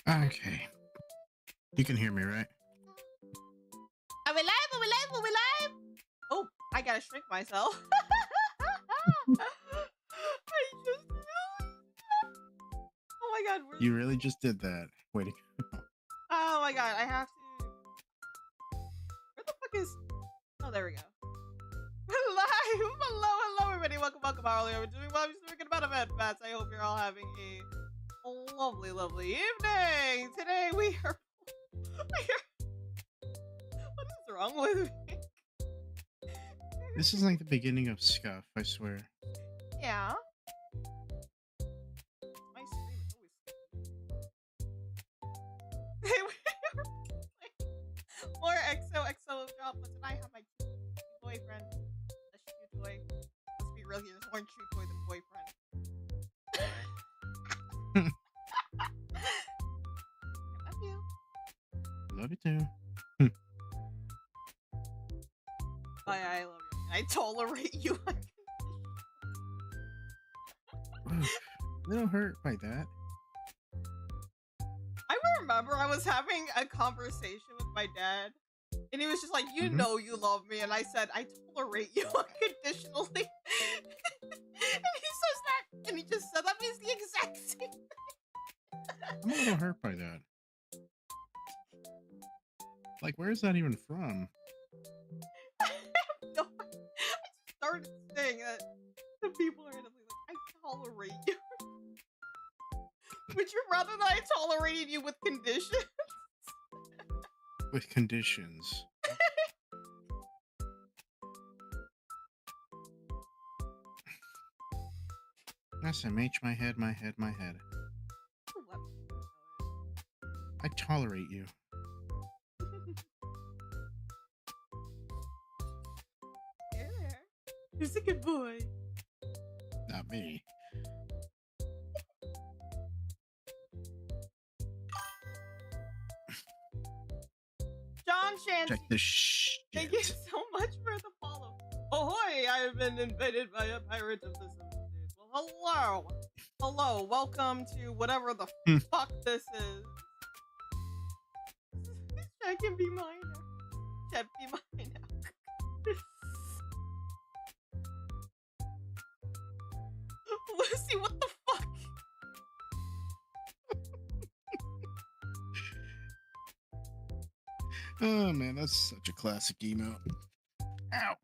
Okay. You can hear me, right? Are we live? Are we live? Are we live? Oh, I gotta shrink myself. I just realized. Oh my god, where's... You really just did that. Wait. Oh my god, I have to... Where the fuck is... Oh, there we go. We're live! Hello, hello everybody. Welcome, welcome. How are you doing? Well, I'm just thinking about event bats. I hope you're all having a lovely, lovely evening. Today we are... What is wrong with me? This is like the beginning of Scuff, I swear. Yeah. My stream is always... More XOXO of Droplets, and I have my cute boyfriend. A shoe toy. Let's be real here, there's more shoe toy than boyfriend. I love you. Love you too. I love you. I tolerate you. Little hurt by that. I remember I was having a conversation with my dad, and he was just like, you know you love me, and I said, I tolerate you unconditionally. And he says that, and he just said that means the exact same thing. I'm a little hurt by that. Like, where is that even from? I have no idea. I just started saying that to people randomly, like, I tolerate you. Would you rather that I tolerated you with conditions? With conditions. SMH, my head, my head, my head. I tolerate you. There. Who's a good boy? Not me. John Shanty. Check this shit. Thank you so much for the follow. Ahoy! I have been invaded by a pirate of the Seven Seas. Well, hello. Hello. Welcome to whatever the fuck this is. That can be mine now. That be mine now. Lucy, what the fuck? Oh man, that's such a classic emote. Ow.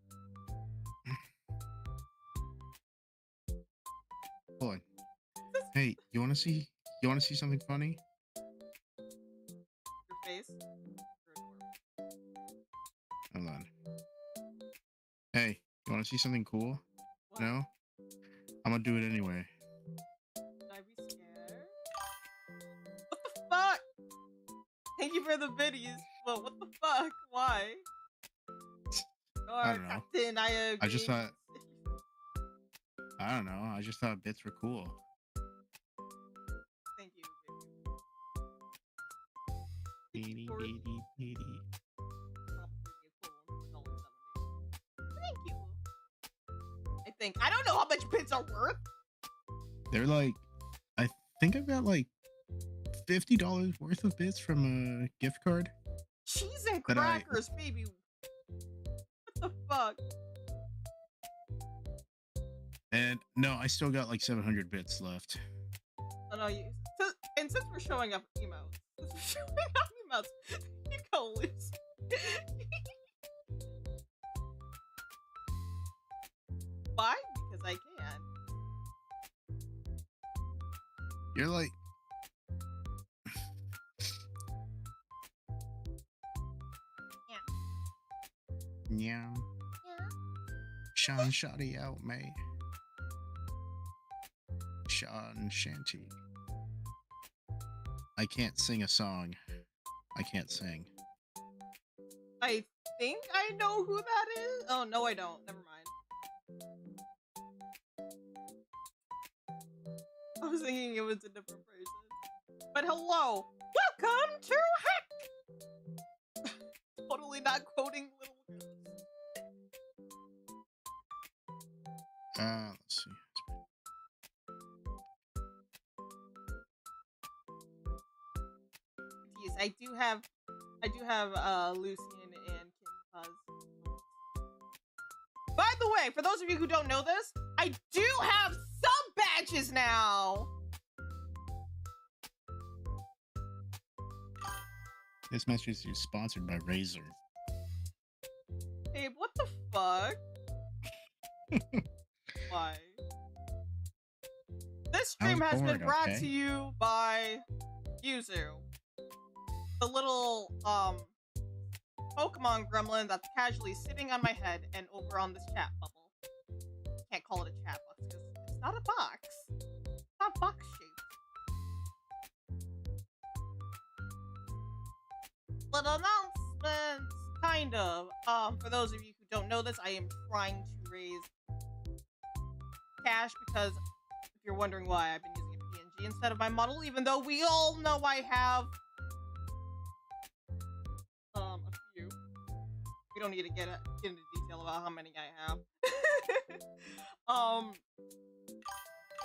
Hold on. Hey, you wanna see something funny? Your face? Hold on. Hey, you wanna see something cool? What? No? I'm gonna do it anyway. Should I be scared? What the fuck? Thank you for the biddies. Well, what the fuck? Why? I don't know. Captain, I agree. I just thought bits were cool. Thank you, Beady, beady, beady. Thank you. I don't know how much bits are worth. They're like, I think I've got like $50 worth of bits from a gift card. Cheese and crackers, baby. What the fuck? And no, I still got like 700 bits left. Oh no, and since we're showing up emotes, you go Lucy. Why? Because I can. You're like, yeah. Sean Shoddy out, mate. Sean Shanty. I can't sing a song. I can't sing. I think I know who that is. Oh no, I don't. Never mind. I was thinking it was a different person. But hello, welcome to Heck. Totally not quoting Little Ghost. Let's see. have Lucian and Kitten Pauws. By the way, for those of you who don't know this, I do have sub badges now. This message is sponsored by Razer. Babe, what the fuck? Why? This stream has been brought to you by Yuzu, the little Pokemon gremlin that's casually sitting on my head and over on this chat bubble. Can't call it a chat box because it's not a box. It's not box shaped. Little announcements, kind of. For those of you who don't know this, I am trying to raise cash because if you're wondering why I've been using a PNG instead of my model, even though we all know I have a few. We don't need to get into detail about how many I have.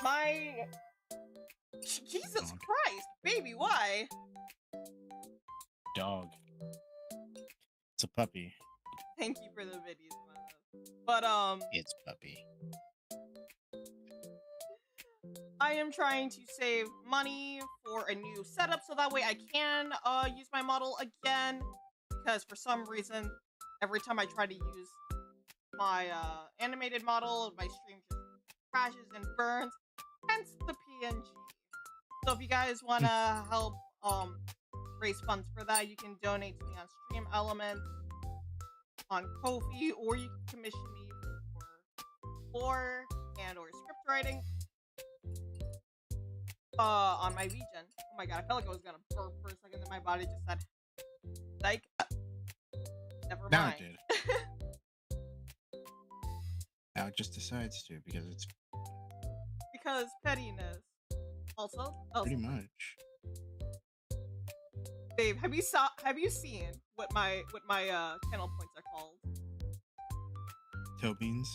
My Jesus Christ, baby, why? Dog. It's a puppy. Thank you for the videos, but it's puppy. I am trying to save money for a new setup so that way I can use my model again, because for some reason every time I try to use my animated model, my stream just crashes and burns, hence the PNG. So if you guys want to help raise funds for that, you can donate to me on Stream Elements, on Ko-fi, or you can commission me for lore and or script writing on my region. Oh my god, I felt like I was gonna burp for a second, and my body just said, like, never mind. Now it did. Now it just decides to because pettiness. Also, pretty much. Babe, have you seen what my channel points are called? Toe beans.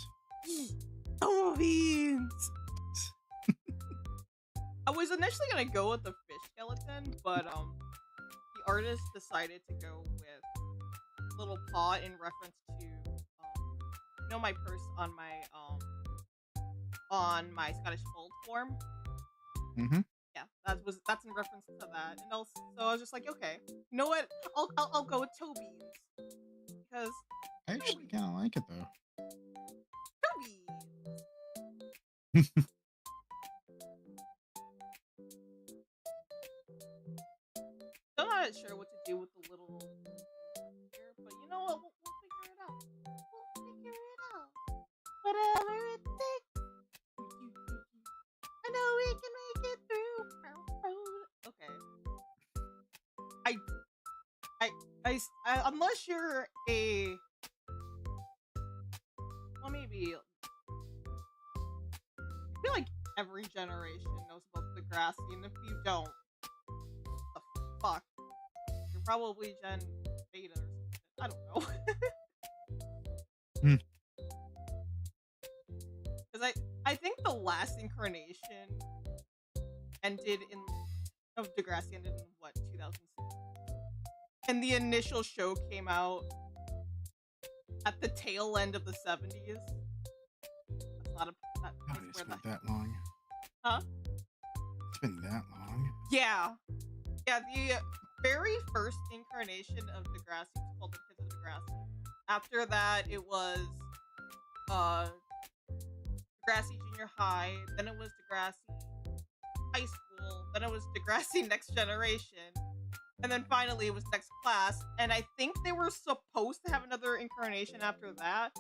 Toe beans. I was initially gonna go with the fish skeleton, but the artist decided to go with little paw in reference to you know, my purse on my Scottish Fold form. Mm-hmm. Yeah, that's in reference to that, and also so I was just like, okay, you know what? I'll go with toe beans because I actually kind of like it though. Toe beans. I'm not sure what to do with the little here, but you know what? We'll figure it out. We'll figure it out. Whatever it takes. I know we can make it through. Okay. I unless you're a, well, maybe. I feel like every generation knows about Degrassi, and if you don't, what the fuck? You're probably Gen Beta or something. I don't know. Because I think the last incarnation of Degrassi ended in what, 2006? And the initial show came out at the tail end of the 70s. That's not a. It's been that long. Huh? It's been that long. Yeah. Yeah, the very first incarnation of Degrassi was called The Kids of Degrassi. After that, it was Degrassi Junior High, then it was Degrassi High School, then it was Degrassi Next Generation, and then finally it was Next Class, and I think they were supposed to have another incarnation after that,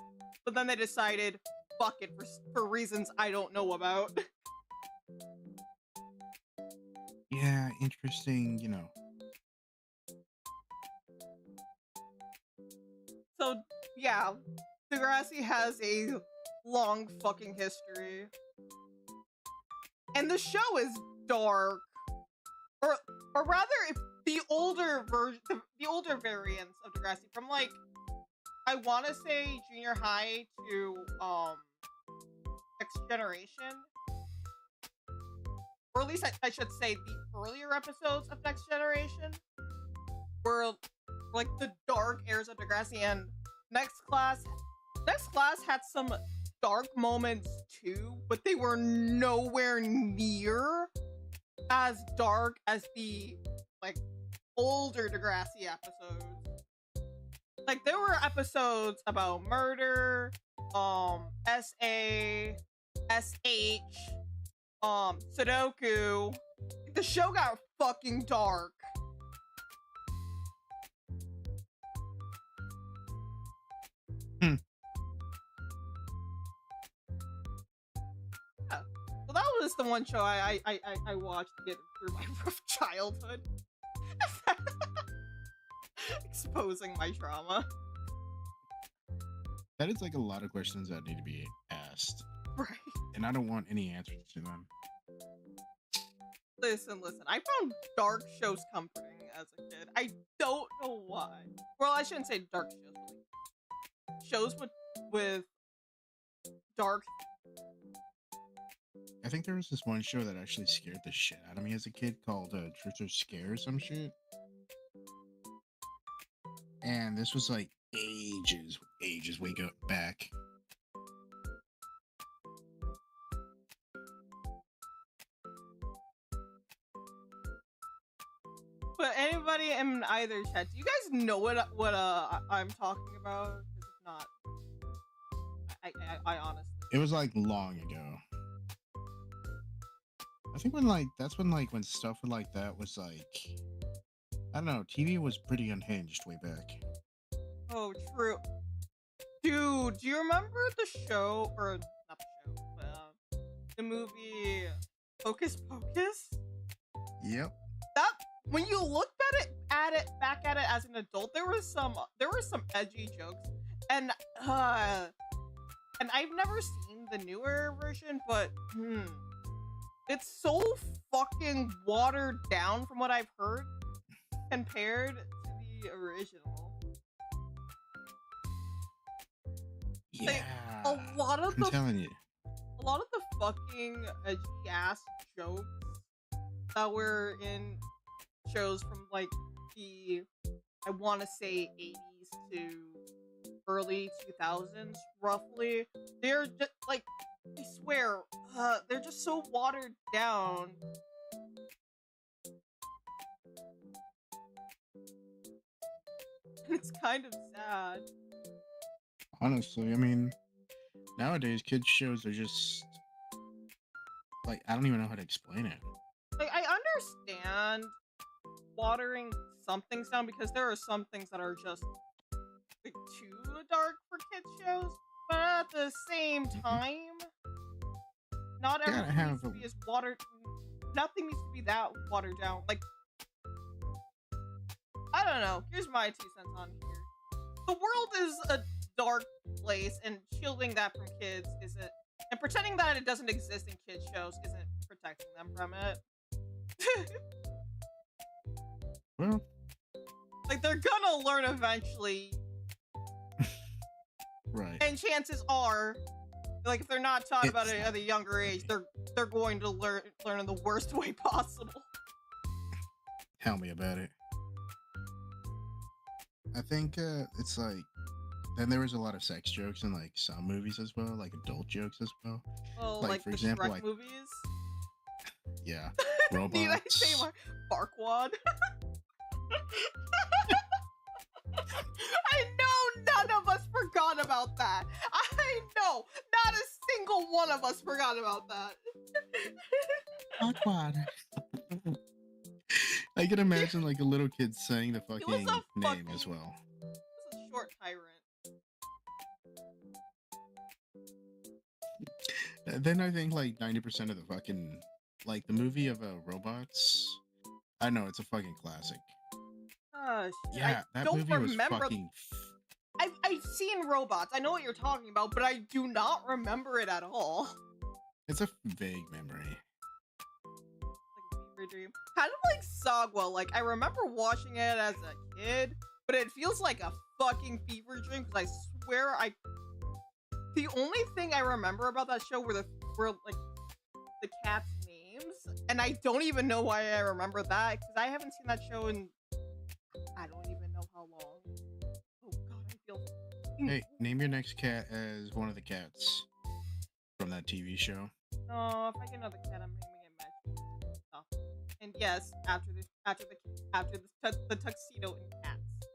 but then they decided, fuck it, for reasons I don't know about. Yeah, interesting, you know. So, yeah, Degrassi has a long fucking history. And the show is dark. Or rather, if the older version, the older variants of Degrassi, from like, I want to say junior high to Next Generation, or at least I should say the earlier episodes of Next Generation, were like the dark airs of Degrassi, and next class next class had some dark moments too, but they were nowhere near as dark as the like older Degrassi episodes. Like there were episodes about murder, SA, SH, Sudoku. The show got fucking dark. Hmm. Yeah. So that was the one show I watched to get through my rough childhood. Exposing my trauma. That is like a lot of questions that need to be asked. Right. And I don't want any answers to them. Listen. I found dark shows comforting as a kid. I don't know why. Well, I shouldn't say dark shows, but like shows with dark. I think there was this one show that actually scared the shit out of me as a kid called Truth or Scare or some shit. And this was like ages wake up back. But anybody in either chat, do you guys know what I'm talking about? 'Cause if not, I honestly. It was like long ago. I think when stuff like that was like, I don't know, TV was pretty unhinged way back. Oh, true. Dude, do you remember the show, or not the show, but the movie Hocus Pocus? Yep. That when you looked back at it as an adult, there were some edgy jokes, and I've never seen the newer version, but it's so fucking watered down from what I've heard compared to the original. Yeah. Like, a lot of telling you. A lot of the fucking edgy ass jokes that were in shows from like the, I want to say 80s to early 2000s roughly, they're just like, I swear, they're just so watered down. And it's kind of sad. Honestly, I mean, nowadays kids shows are just like, I don't even know how to explain it. Like, I understand watering some things down because there are some things that are just like too dark for kids shows, but at the same time, not everything needs to be as watered. Nothing needs to be that watered down. Like, I don't know. Here's my 2 cents on here. The world is a dark place, and shielding that from kids isn't, and pretending that it doesn't exist in kids shows isn't protecting them from it. Well, like, they're gonna learn eventually. right. And chances are, like, if they're not taught about it at a younger age, they're going to learn in the worst way possible. Tell me about it. I think it's like, then there was a lot of sex jokes in like some movies as well, like adult jokes as well. Oh, like for the example, Shrek movies? Yeah. Robots. Need I say my Barkwad? I know none of us forgot about that. I know not a single one of us forgot about that. Barkwad. I can imagine like a little kid saying the fucking name as well. He was a short tyrant. Then I think like 90% of the fucking, like the movie of Robots, I know it's a fucking classic. Yeah, that movie was fucking... I've seen Robots. I know what you're talking about, but I do not remember it at all. It's a vague memory. Like a fever dream. Kind of like Sagwa. Like, I remember watching it as a kid, but it feels like a fucking fever dream, because I swear the only thing I remember about that show were like the cats' names, and I don't even know why I remember that, because I haven't seen that show in I don't even know how long. Oh god, I feel. Hey, name your next cat as one of the cats from that TV show. No, if I get another cat, I'm naming it Magic stuff. And yes, after the tuxedo and cats,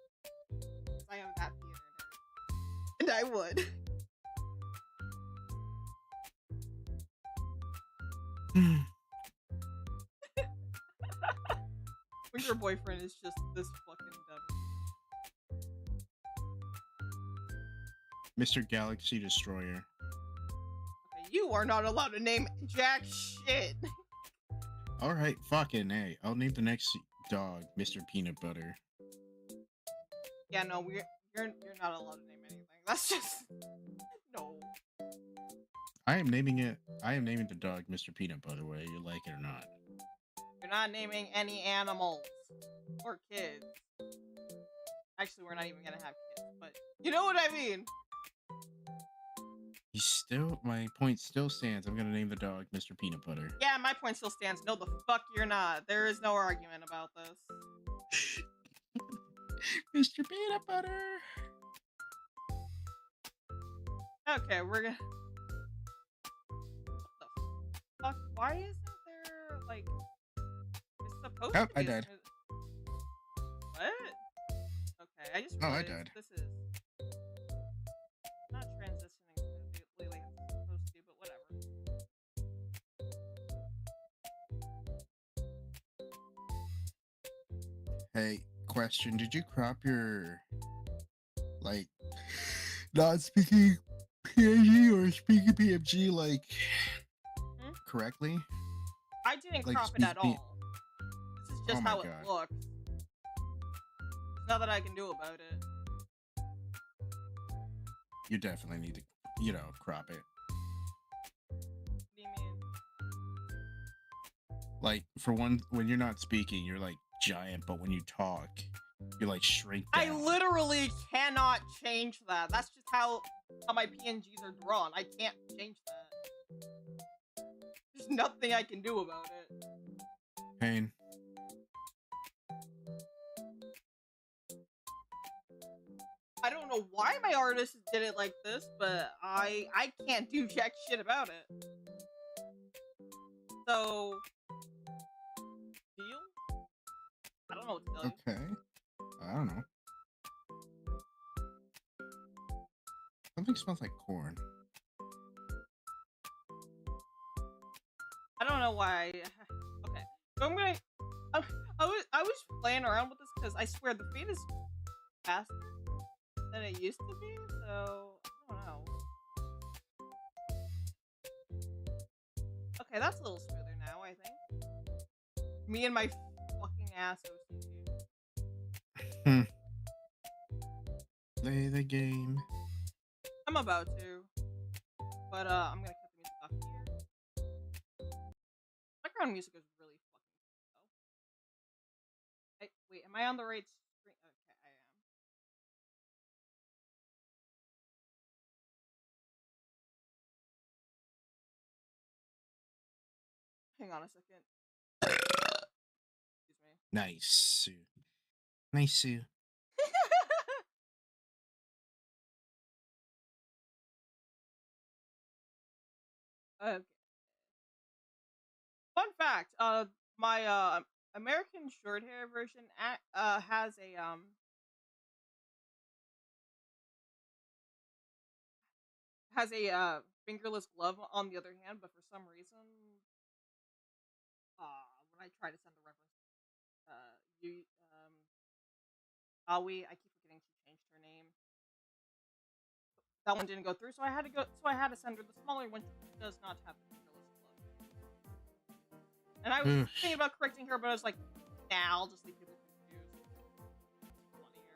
'cause I am that theater nerd, and I would. When your boyfriend is just this fucking dumb. Mr. Galaxy Destroyer. Okay, you are not allowed to name jack shit. Alright, fucking A. I'll name the next dog Mr. Peanut Butter. Yeah, no, you're not allowed to name anything. That's just no. I am naming the dog Mr. Peanut Butter, whether you like it or not. You're not naming any animals or kids. Actually, we're not even gonna have kids, but you know what I mean. My point still stands. I'm gonna name the dog Mr. Peanut Butter. Yeah, my point still stands. No, the fuck you're not. There is no argument about this. Mr. Peanut Butter. Okay, we're gonna. What the fuck? Why isn't there like? It's supposed to be. I died. What? Okay, I just. I died. This is not transitioning smoothly like it's supposed to, but whatever. Hey, question. Did you crop your, like, not speaking PNG or speaking PMG, like, correctly? I didn't like, crop it at all. This is just how it looks. There's nothing I can do about it. You definitely need to, crop it. What do you mean? Like, for one, when you're not speaking, you're, like, giant, but when you talk, you're, like, shrink down. I literally cannot change that. That's just how my PNGs are drawn. I can't change that. There's nothing I can do about it. Pain. I don't know why my artist did it like this, but I can't do jack shit about it. So, deal? I don't know what to tell you. Okay. I don't know. Something smells like corn. I don't know why. Okay, so I'm gonna. I was playing around with this because I swear the feed is faster than it used to be. So I don't know. Okay, that's a little smoother now. I think. Me and my fucking ass OCD. Play the game. I'm about to, but I'm gonna cut the music off here. Background music is really fucking low. Hey, wait, am I on the right screen? Okay, I am. Hang on a second. Excuse me. Nice. Nice. Okay. Fun fact, my American short hair version has a fingerless glove on the other hand, but for some reason, when I try to send the reference, Aoi, I keep forgetting she changed her name. That one didn't go through, so I had to send her the smaller one, which does not have the fingerless glove. And I was thinking about correcting her, but I was like, nah, I'll just leave people confused. It's funnier.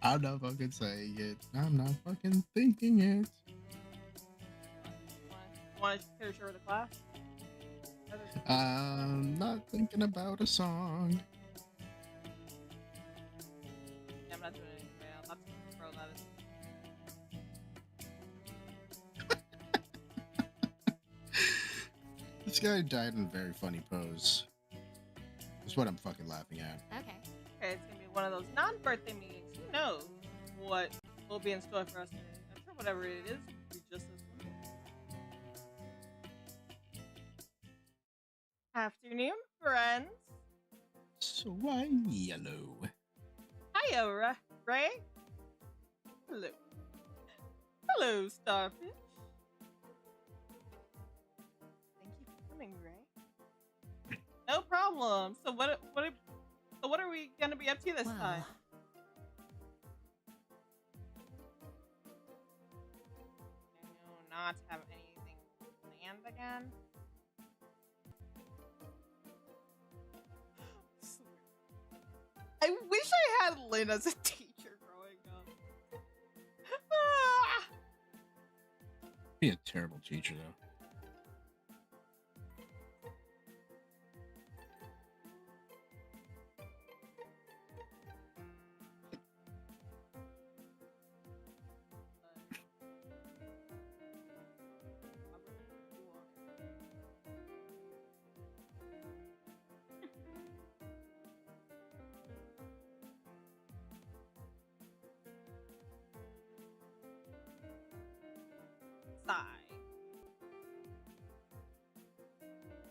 I'm not fucking saying it. I'm not fucking thinking it. want to care to share with the class? Not thinking about a song. Yeah, I'm not doing anything right now. That's bro, that is. This guy died in a very funny pose. That's what I'm fucking laughing at. Okay. Okay, it's gonna be one of those non-birthday meetings. Who knows what will be in store for us today? I'm sure whatever it is, will be just as fun. Afternoon, friends. So why yellow? Hiya, Ray. Hello. Hello, Starfish. Thank you for coming, Ray. No problem. So what are we gonna be up to this time? Do not have anything planned again. I wish I had Lynn as a teacher growing up. Be a terrible teacher though.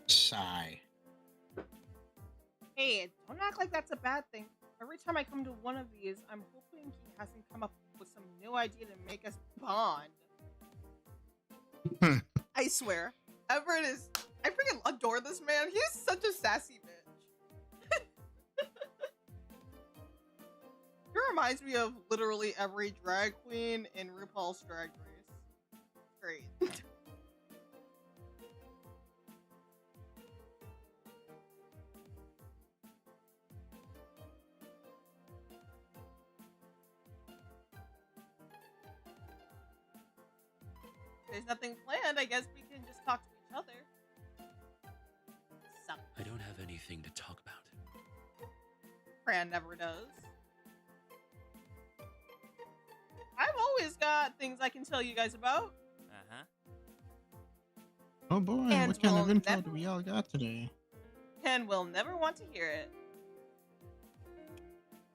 Sigh. Hey, don't act like that's a bad thing. Every time I come to one of these, I'm hoping he hasn't come up with some new idea to make us bond. I swear. Everett is... I freaking adore this man. He is such a sassy bitch. He reminds me of literally every drag queen in RuPaul's Drag Race. Great. There's nothing planned. I guess we can just talk to each other. Sup. I don't have anything to talk about. Fran never does. I've always got things I can tell you guys about. Uh-huh. Oh boy, And what kind we'll of info never- do we all got today? And will never want to hear it.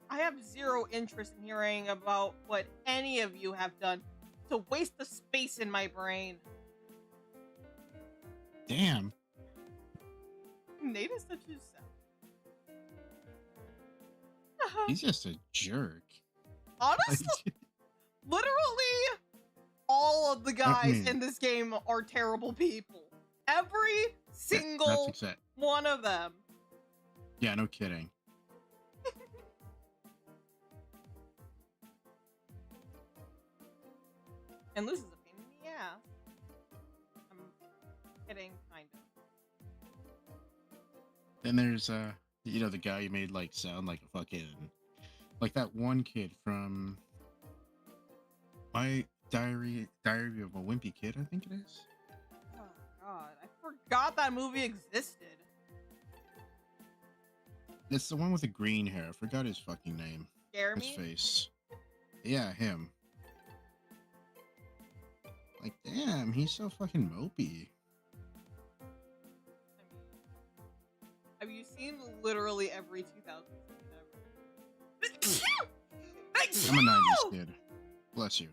I have zero interest in hearing about what any of you have done to waste the space in my brain. Damn. Nate is such a sap. He's just a jerk. Honestly, literally, all of the guys in this game are terrible people. Every single one of them. Yeah, no kidding. And Luce is a pain in the ass. I'm kidding, kind of. Then there's you know, the guy you made like sound like a fucking, like that one kid from My Diary of a Wimpy Kid, I think it is. Oh god, I forgot that movie existed. It's the one with the green hair. I forgot his fucking name. Jeremy? His face. Yeah, him. Like, damn, he's so fucking mopey. I mean, have you seen literally every 2000s ever? I'm a 90s kid. Bless you.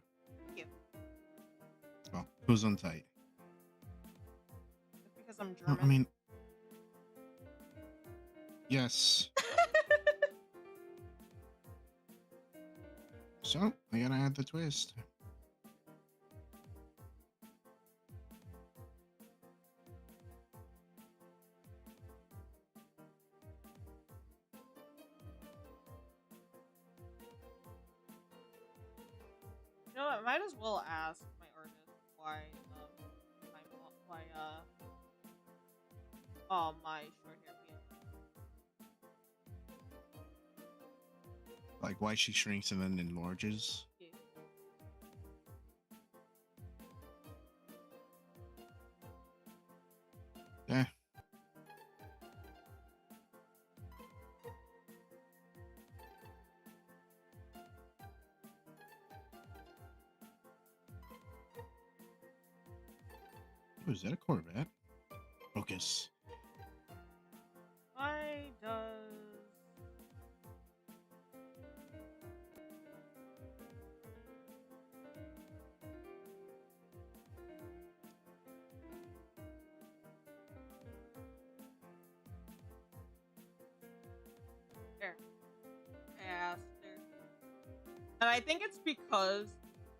Thank you. Well, who's on tight? It's because I'm German. I mean, yes. So, I gotta add the twist. You know what? I might as well ask my artist why my short hair being. Like why she shrinks and then enlarges. Oh, is that a Corvette? Focus. Why does... There. Faster. And I think it's because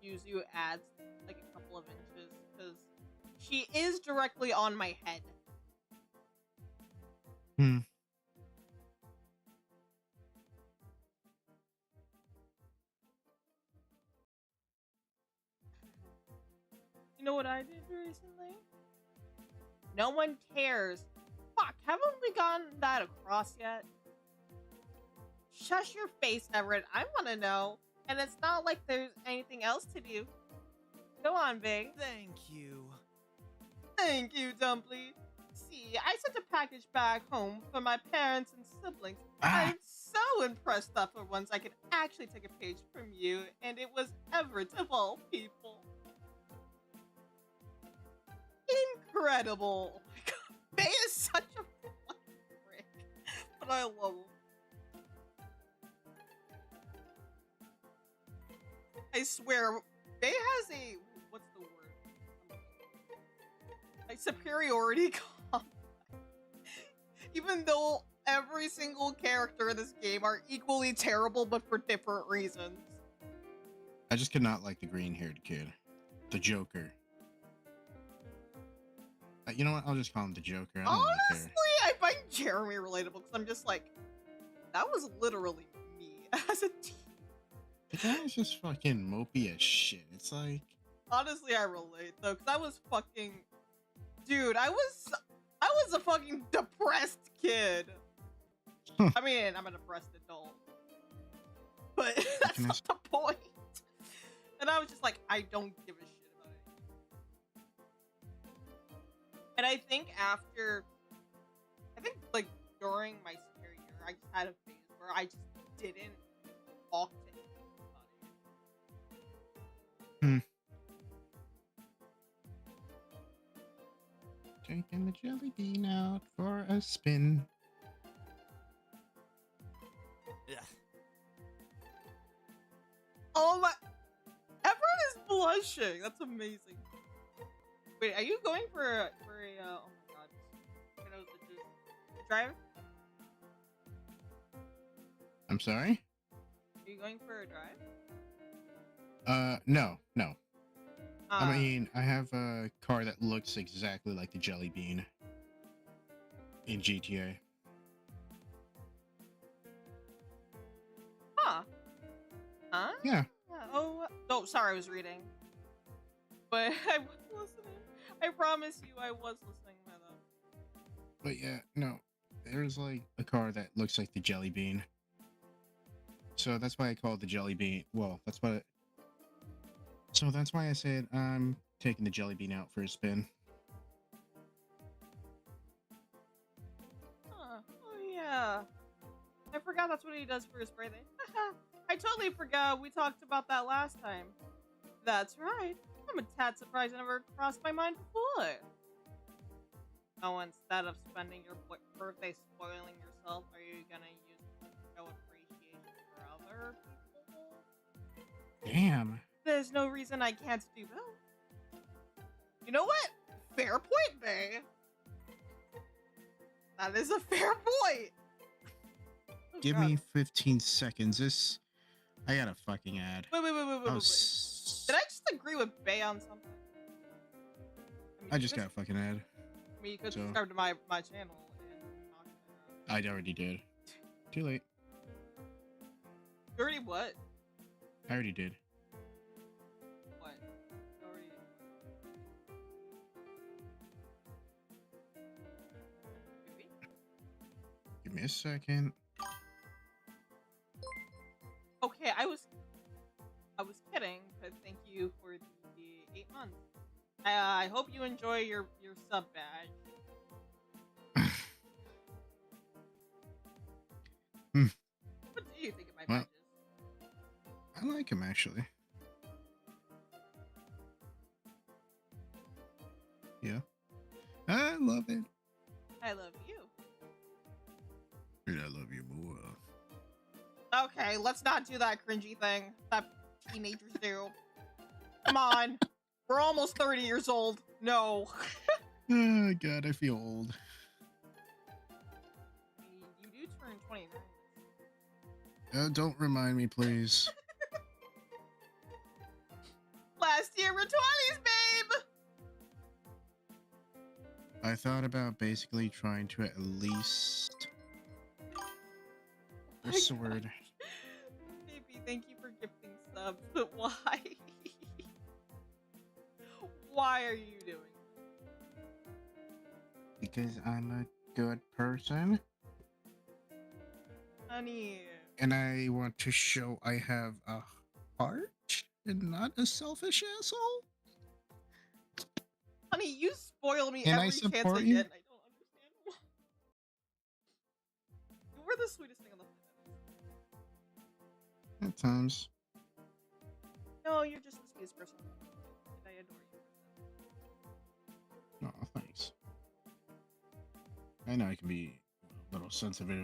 Yuzu adds like a couple of inches, because she is directly on my head. Hmm. You know what I did recently? No one cares. Fuck, haven't we gotten that across yet? Shush your face, Everett. I want to know. And it's not like there's anything else to do. Go on, Big. Thank you. Thank you, Dumply. See, I sent a package back home for my parents and siblings. I'm so impressed that for once I could actually take a page from you, and it was Everett of all people. Incredible. Oh my god. Bay is such a fucking prick. But I love him. I swear, Bay has a... what's the word? Like, superiority complex. Even though every single character in this game are equally terrible, but for different reasons. I just could not like the green-haired kid. The Joker. You know what? I'll just call him the Joker. I don't really Honestly, care. I find Jeremy relatable because I'm just like, that was literally me as a teen. The guy is just fucking mopey as shit. It's like... Honestly, I relate though, because I was fucking... Dude, I was a fucking depressed kid. I mean, I'm a depressed adult. But that's not the point. And I was just like, I don't give a shit about it. And I think like during my senior year, I just had a phase where I just didn't talk to anybody. Taking the jelly bean out for a spin. Yeah. Oh my... Everyone is blushing. That's amazing. Wait, are you going for a oh my god. Drive? I'm sorry? Are you going for a drive? No. I mean, I have a car that looks exactly like the jelly bean in GTA. Huh? Yeah. Oh, sorry, I was reading. But I was listening. I promise you I was listening, my love. But yeah, no. There's like a car that looks like the jelly bean. So that's why I call it the jelly bean. Well, that's what So that's why I said I'm taking the jelly bean out for a spin. Huh. Oh yeah. I forgot that's what he does for his birthday. I totally forgot we talked about that last time. That's right. I'm a tad surprised it never crossed my mind before. Oh, instead of spending your birthday spoiling yourself, are you gonna use it to show appreciation for other people? Damn. There's no reason I can't do both. You know what? Fair point, Bay. That is a fair point. Oh, Give God. me 15 seconds. I got a fucking ad. Wait. Did I just agree with Bay on something? I just got a fucking ad. I mean, you could So- subscribe to my channel and talk about I already did. Too late. You already what? I already did. What? You already... Maybe? Give me a second. Okay, I was kidding, but thank you for the 8 months. I hope you enjoy your sub badge. What do you think of my Well, badges? I like him actually. Yeah. I love it. I love you. And I love you more. Okay, let's not do that cringy thing that teenagers do. Come on. We're almost 30 years old. No. Oh, God, I feel old. I mean, you do turn 29. Don't remind me, please. Last year we're 20s, babe! I thought about basically trying to at least... What's the word? Baby, thank you for gifting subs, but why? Why are you doing Because I'm a good person. Honey. And I want to show I have a heart and not a selfish asshole. Honey, you spoil me And I every chance I support get. you. I don't understand why. You were the sweetest thing on the planet. At times. No, you're just the sweetest person. And I adore you. Oh, thanks. I know I can be a little sensitive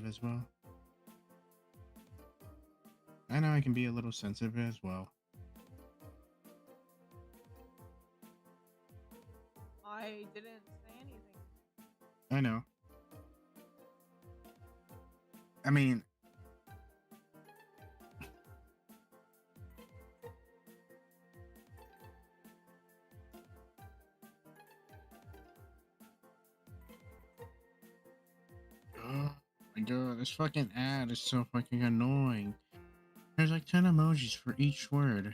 as well. I know I can be a little sensitive as well. I didn't say anything. I know. I mean... Oh my god, this fucking ad is so fucking annoying. There's like 10 emojis for each word.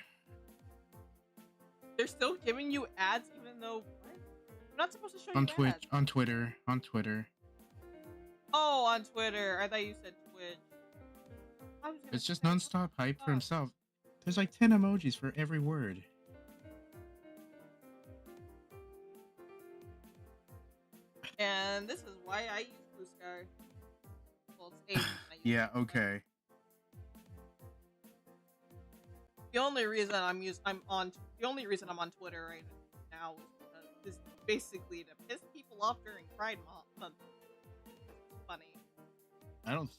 They're still giving you ads even though... What? I'm not supposed to show On you Twitch, ads. on Twitter. Oh, on Twitter. I thought you said Twitch. I was gonna It's just say, nonstop hype for Oh. himself. There's like 10 emojis for every word. And this is why I use Blue Sky. Well, it's Asian. I use Yeah, Blue Sky. okay. The only reason I'm on Twitter right now is basically to piss people off during Pride Month. Funny. I don't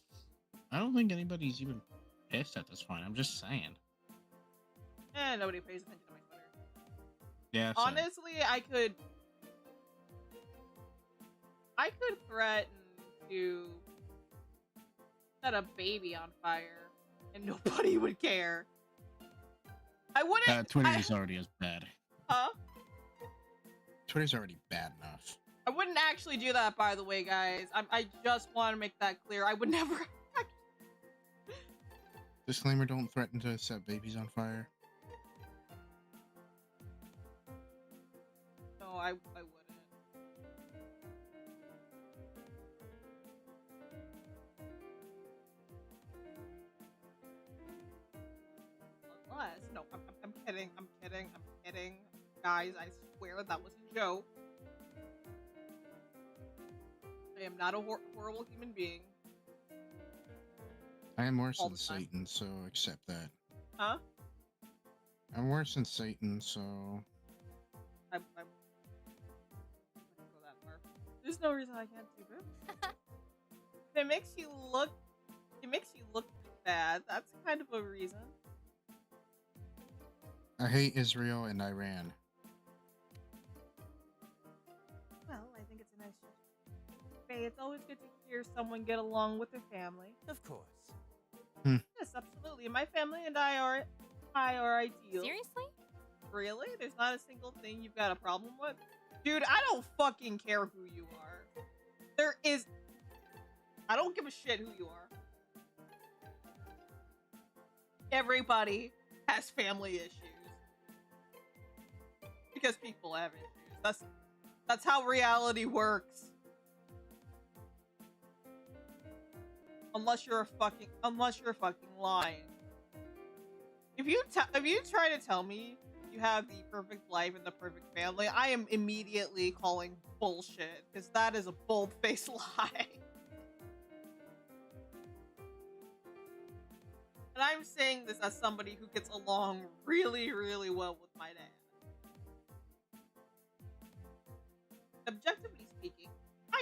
think anybody's even pissed at this point. I'm just saying. Nobody pays attention to my Twitter. Yeah. Same. Honestly, I could threaten to set a baby on fire and nobody would care. I wouldn't. Twitter is already as bad. Huh? Twitter's already bad enough. I wouldn't actually do that, by the way, guys. I just want to make that clear. I would never. Disclaimer: don't threaten to set babies on fire. No, I wouldn't. Unless, no, I'm kidding. I'm kidding. Guys, I swear that was a joke. I am not a horrible human being. I am worse All than the time. Satan, so accept that. Huh? I'm worse than Satan, so I wouldn't go that far. There's no reason I can't do this. If it makes you look bad. That's kind of a reason. I hate Israel and Iran. Well, I think it's a nice gesture. Hey, it's always good to hear someone get along with their family. Of course. Yes, absolutely. My family and I are ideal. Seriously? Really? There's not a single thing you've got a problem with? Dude, I don't fucking care who you are. I don't give a shit who you are. Everybody has family issues. Because people have issues. That's how reality works. Unless you're fucking lying. If you try to tell me you have the perfect life and the perfect family, I am immediately calling bullshit because that is a bold-faced lie. And I'm saying this as somebody who gets along really, really well with my dad.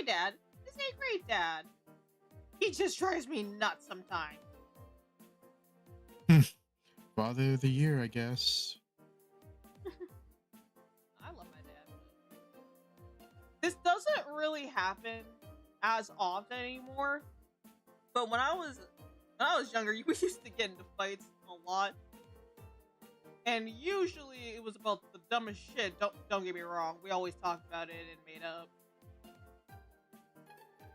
dad is a great dad. He just drives me nuts sometimes. Father of the year, I guess. I love my dad. This doesn't really happen as often anymore. But when I was younger, we used to get into fights a lot. And usually it was about the dumbest shit. Don't get me wrong. We always talked about it and made up.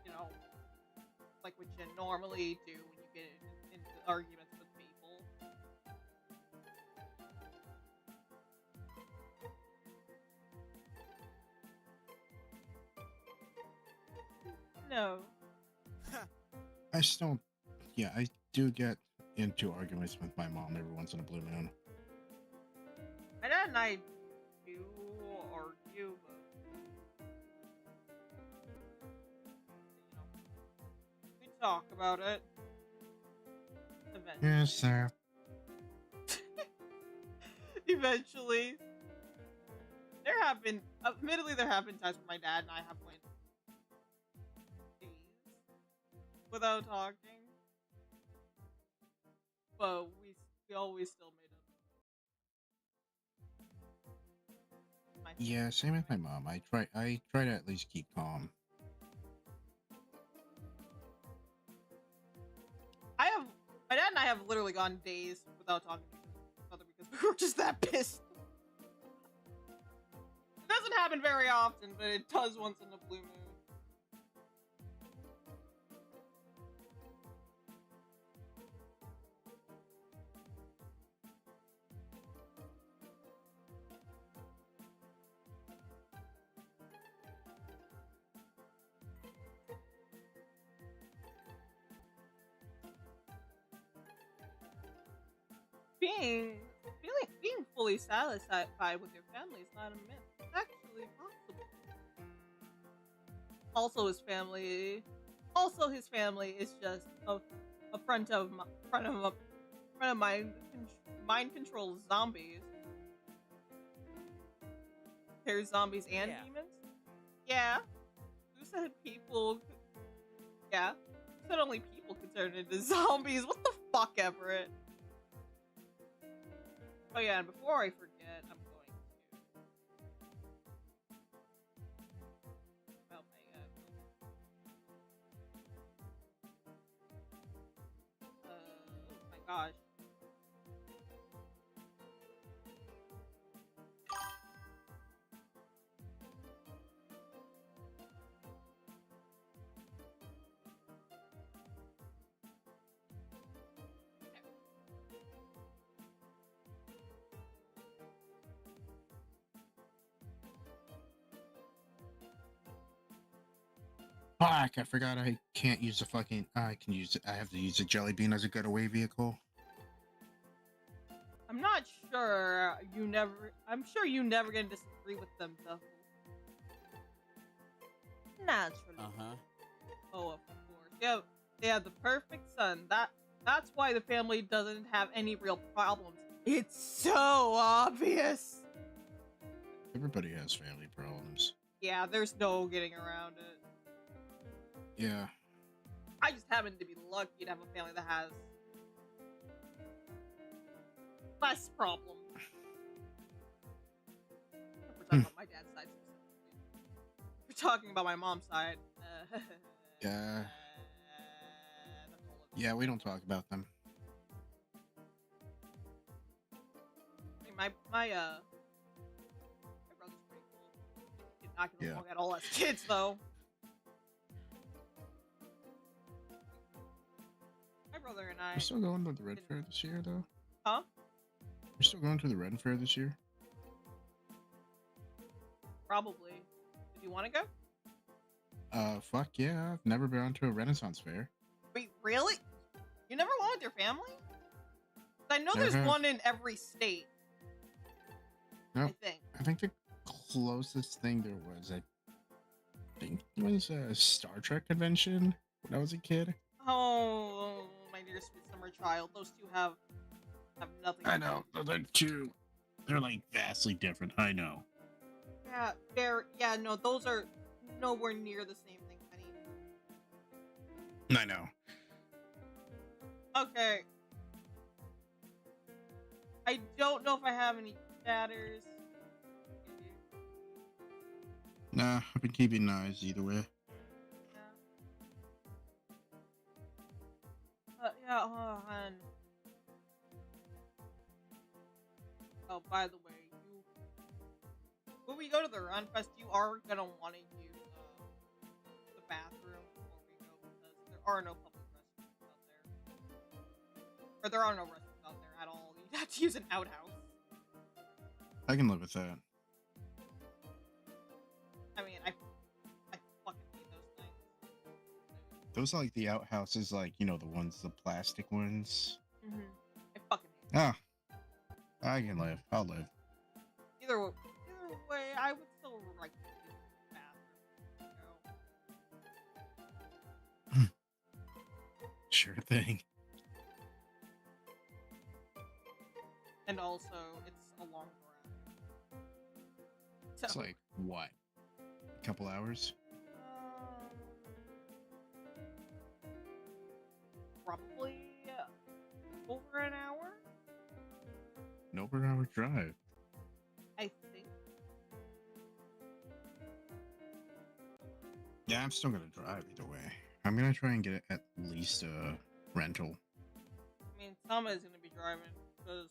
You know, like what you normally do when you get into arguments with people. No. I still, yeah, I do get into arguments with my mom every once in a blue moon. My dad and I do argue, but you know, we talk about it. Eventually. Yes, sir. Eventually. Admittedly, there have been times where my dad and I have went days without talking. But we always still made up. Yeah, same with my mom. I try to at least keep calm. My dad and I have literally gone days without talking to each other because we were just that pissed. It doesn't happen very often, but it does once in a blue moon. Being fully satisfied with your family is not a myth. It's actually possible. Also his family is just a friend of mine mind controls zombies. There's zombies and demons. Yeah. Who said people? Yeah. Who said only people could turn into zombies? What the fuck, Everett? Oh yeah, and before I forget, I'm going to... Oh my gosh. Fuck, I forgot I can't use the fucking... I have to use the jelly bean as a getaway vehicle. I'm not sure I'm sure you never gonna disagree with them, though. Naturally. Uh-huh. Oh, of course. Yeah, they have the perfect son. That's why the family doesn't have any real problems. It's so obvious. Everybody has family problems. Yeah, there's no getting around it. Yeah. I just happen to be lucky to have a family that has less problems. We're talking about my dad's side specifically. We're talking about my mom's side. Yeah. That's all of it. Yeah, we don't talk about them. I mean, my brother's pretty cool. He's not gonna walk at all as kids, though. My brother and I. You're still going to the Red Fair this year, though? Huh? You're still going to the Red Fair this year? Probably. Did you want to go? Fuck yeah. I've never been to a Renaissance fair. Wait, really? You never went with your family? I know Never there's have. one in every state. Nope. I think. I think the closest thing there was, I think it was a Star Trek convention when I was a kid. Oh, my dear sweet summer child. Those two have nothing. I know. They're two. They're like vastly different. I know. Yeah, no, those are nowhere near the same thing. I know. Okay. I don't know if I have any chatters. Nah, I've been keeping eyes either way. Yeah. Yeah, and oh, by the way, when we go to the Run Fest, you are gonna want to use the bathroom before we go because there are no public restrooms out there, or there are no restrooms out there at all. You have to use an outhouse. I can live with that. I mean, I fucking hate those things. Those are like the outhouses, like, you know, the ones, the plastic ones. Mm-hmm. I fucking hate them. Ah, I can live. I'll live. Either way, I would still like to use the bathroom. Sure thing. And also, it's a long drive. So, It's like, what? A couple hours? probably over an hour, An over an hour drive. I think. Yeah, I'm still gonna drive either way. I'm gonna try and get at least a rental. I mean, Sama is going to be driving because,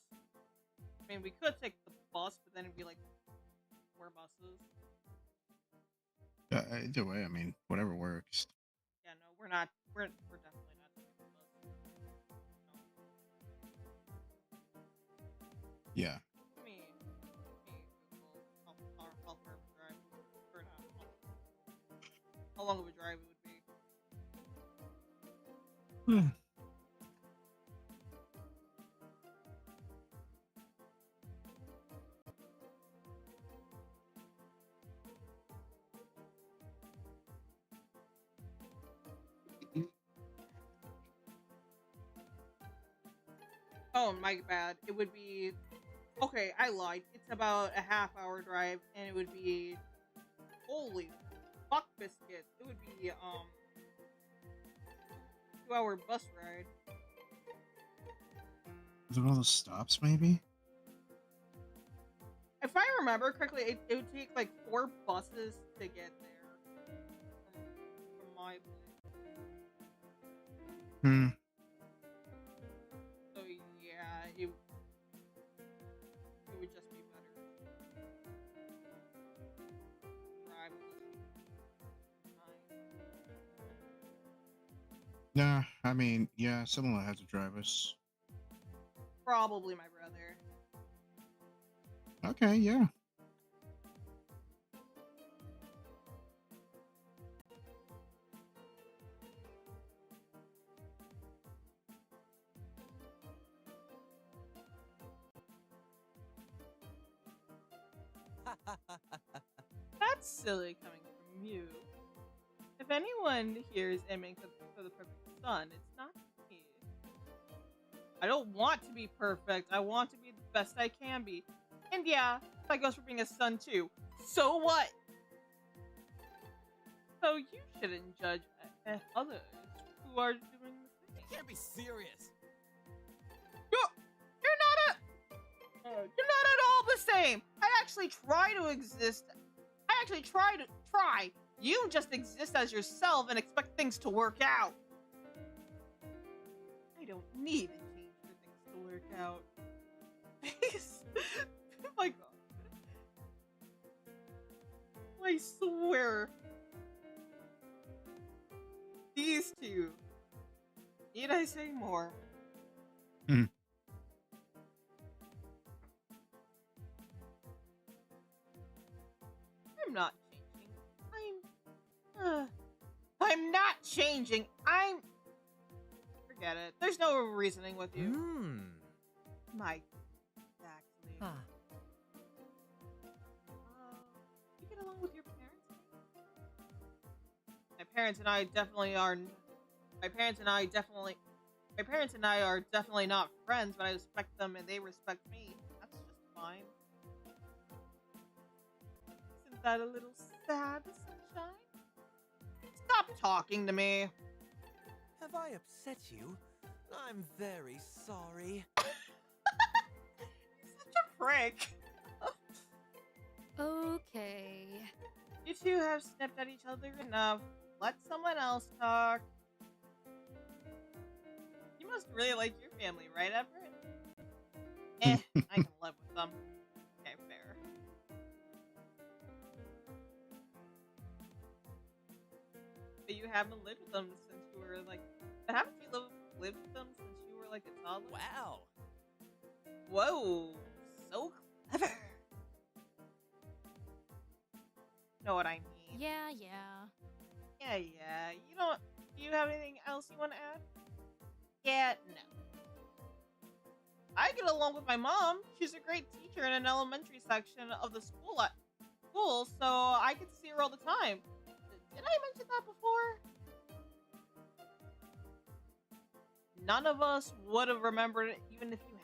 I mean, we could take the bus, but then it'd be like 4 buses. Either way, I mean, whatever works. Yeah, no, we're not. We're definitely not taking the bus. No. Yeah. Me, I'll help her drive. Or not. How long of a drive it would be? Oh, my bad. It would be. Okay, I lied. It's about a half-hour drive, and it would be. Holy fuck biscuits. It would be 2-hour bus ride. Is there all those stops, maybe? If I remember correctly, it would take like 4 buses to get there from my place. Hmm. So yeah, it would just be better. Drive Nah, I mean, yeah, someone will have to drive us. Probably my brother. Okay, yeah. That's silly coming from you. If anyone here is aiming for the perfect son, it's not me. I don't want to be perfect. I want to be the best I can be. And yeah, that goes for being a son too. So what? So you shouldn't judge others who are doing the same. You can't be serious. You're not at all the same. I actually try to exist. I actually try. You just exist as yourself and expect things to work out. I don't need to change for things to work out. Please. Oh my god. I swear. These two. Need I say more? I'm not changing. I'm not changing. Forget it. There's no reasoning with you. Mike. Exactly. You get along with your parents? My parents and I are definitely not friends, but I respect them and they respect me. That's just fine. Isn't that a little sad, sunshine? Stop talking to me. Have I upset you? I'm very sorry. He's such a prick. Okay. You two have snipped at each other enough. Let someone else talk. You must really like your family, right, Everett? I can live with them. Okay, fair. But you haven't lived with them since you were like. But haven't you lived with them since you were like a toddler? Wow. Whoa, so clever. Know what I mean? Yeah. Yeah. You don't. Do you have anything else you want to add? Yeah, no. I get along with my mom. She's a great teacher in an elementary section of the school, so I get to see her all the time. Did I mention that before? None of us would have remembered it, even if you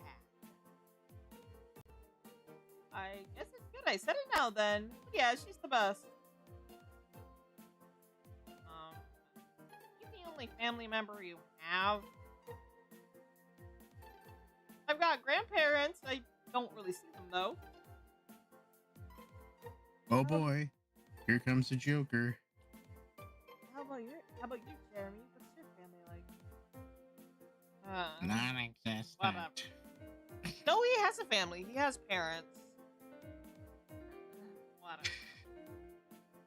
had. I guess it's good I said it now then. Yeah, she's the best. You the only family member you have? I've got grandparents. I don't really see them though. Oh boy, here comes the Joker. How about you, Jeremy? What's your family like? Non-existent. Whatever. No, he has a family. He has parents. Whatever.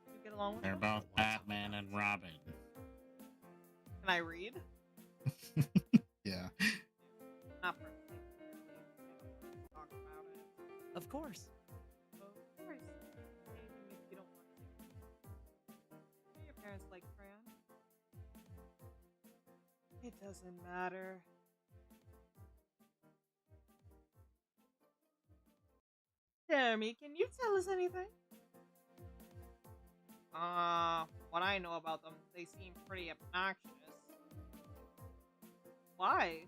You get along with They're them? both Batman and Robin. Can I read? Yeah. Not perfectly. Talk about it. Of course. Of course. Anything if you don't want to. Do your parents like crayon? It doesn't matter. Jeremy, can you tell us anything? What I know about them, they seem pretty obnoxious. Why?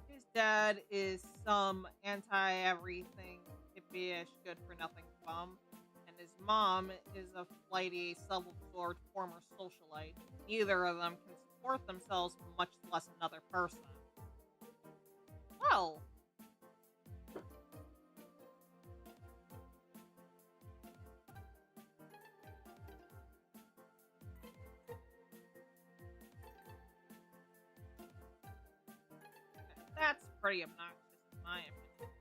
His dad is some anti-everything, hippie-ish, good-for-nothing bum, and his mom is a flighty, self-absorbed former socialite. Neither of them can support themselves, much less another person. Well... that's pretty obnoxious, in my opinion.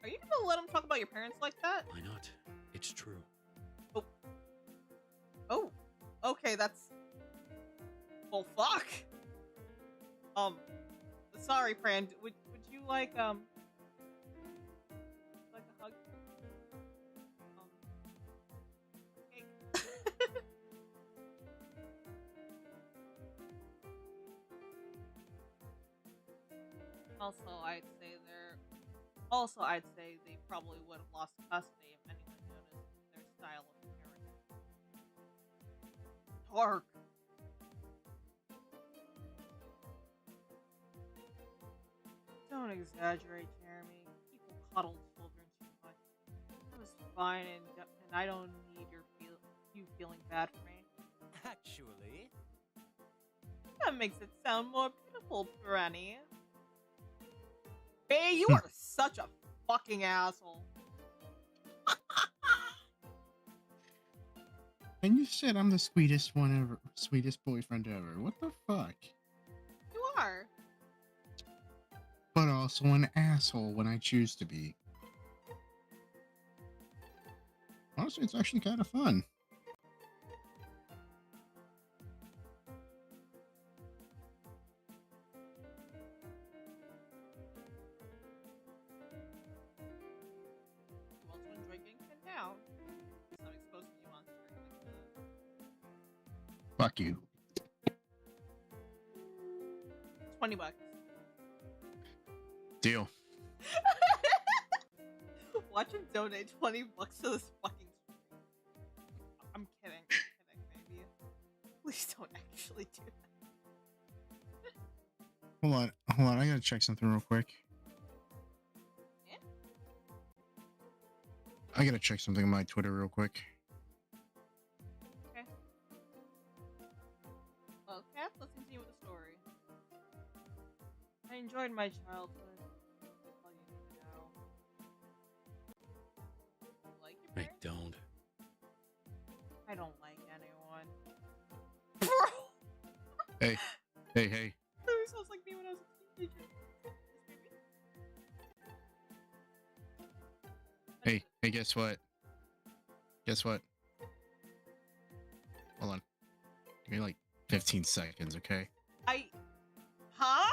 Are you gonna let him talk about your parents like that? Why not? It's true. Oh, okay, that's... well, fuck! Sorry, Fran, would you like a hug? Cake. I'd say they probably would have lost custody if anyone noticed their style of parenting. Dark. Don't exaggerate, Jeremy. People coddle children too much. I was fine, and I don't need you feeling bad for me. Actually, That makes it sound more beautiful, Brenny. Hey, you are such a fucking asshole. And you said I'm the sweetest one ever, sweetest boyfriend ever. What the fuck? You are. But also an asshole when I choose to be. Honestly, it's actually kind of fun. You also enjoy getting pinned down. So I'm exposing you on screen like Fuck you. $20. Deal. Watch him donate $20 to this fucking stream. I'm kidding. Baby. Please don't actually do that. Hold on. I gotta check something real quick. Yeah? I gotta check something on my Twitter real quick. Okay. enjoyed my childhood. That's all you need to know. You like your I parents? don't. I don't like anyone. Bro! Hey, hey. That sounds like me when I was a teenager. Hey, guess what? Guess what? Hold on. Give me like 15 seconds, okay? Huh?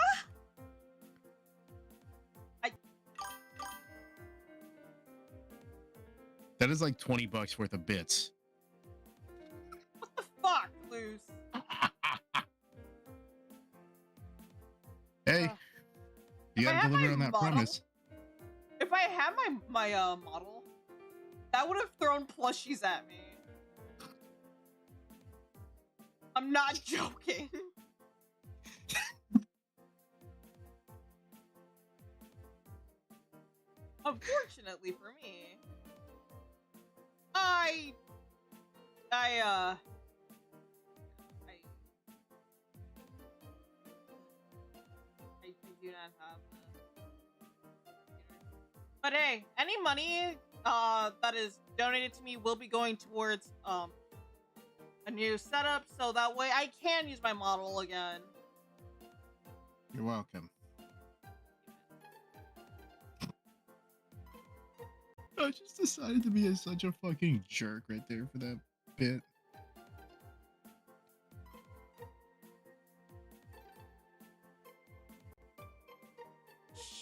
That is like $20 worth of bits. What the fuck, Luz? Hey, you if I gotta had deliver my on that model- promise. If I had my model, that would have thrown plushies at me. I'm not joking. Unfortunately for me, I do not have a computer. But hey, any money that is donated to me will be going towards a new setup, so that way I can use my model again. You're welcome. I just decided to be such a fucking jerk right there for that bit.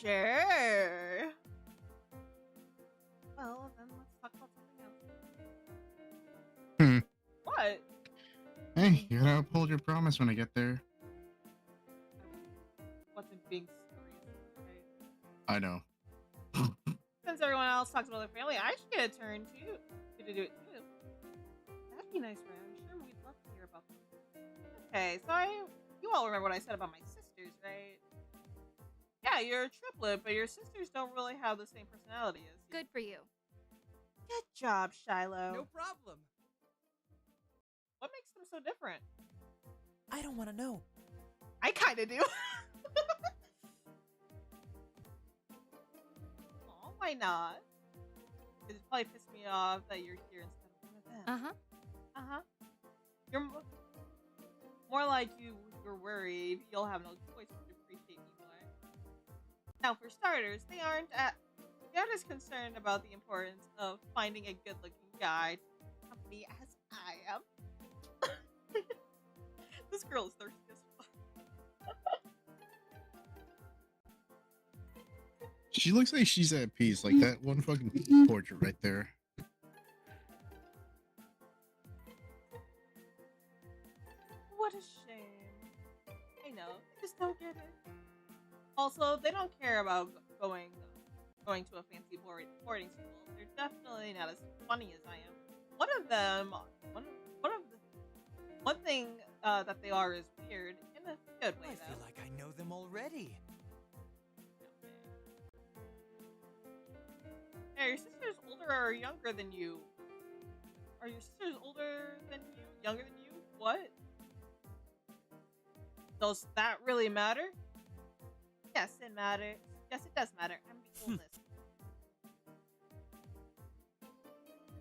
Sure. Well, then let's talk about something else. Hmm. What? Hey, you gotta uphold your promise when I get there. Wasn't being serious, right? I know. Since everyone else talks about their family, I should get a turn too. Get to do it too. That'd be nice, right? I'm sure we'd love to hear about them. Okay, so you all remember what I said about my sisters, right? Yeah, you're a triplet, but your sisters don't really have the same personality as you. Good for you. Good job, Shiloh. No problem. What makes them so different? I don't want to know. I kind of do. Aw, why not? It probably pissed me off that you're here instead of one of them. Uh-huh. You're more like you're worried you'll have no choice but to appreciate me more. Now, for starters, they aren't as concerned about the importance of finding a good-looking guy to accompany as I am. This girl is thirsty as fuck. She looks like she's at peace, like that one fucking portrait right there. What a shame. I know, I just don't get it. Also, they don't care about going to a fancy boarding school. They're definitely not as funny as I am. One thing that they are is weird in a good way, I though. feel like I know them already. Hey, are your sisters older or younger than you? Are your sisters older than you? Younger than you? What? Does that really matter? Yes, it matters. Yes, it does matter. I'm the oldest.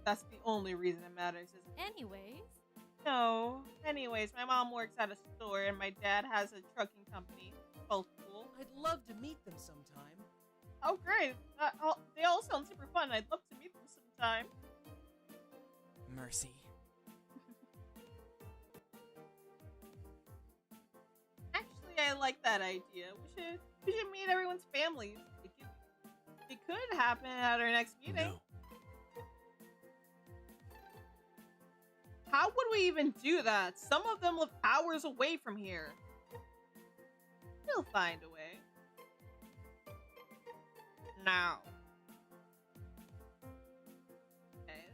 That's the only reason it matters, isn't it? Anyways. No. Anyways, my mom works at a store and my dad has a trucking company. Both cool. I'd love to meet them sometime. Oh, great. They all sound super fun. I'd love to meet them sometime. Mercy. Actually, I like that idea. We should meet everyone's families. It could happen at our next meeting. No. How would we even do that? Some of them live hours away from here. We'll find a way. Now. Okay.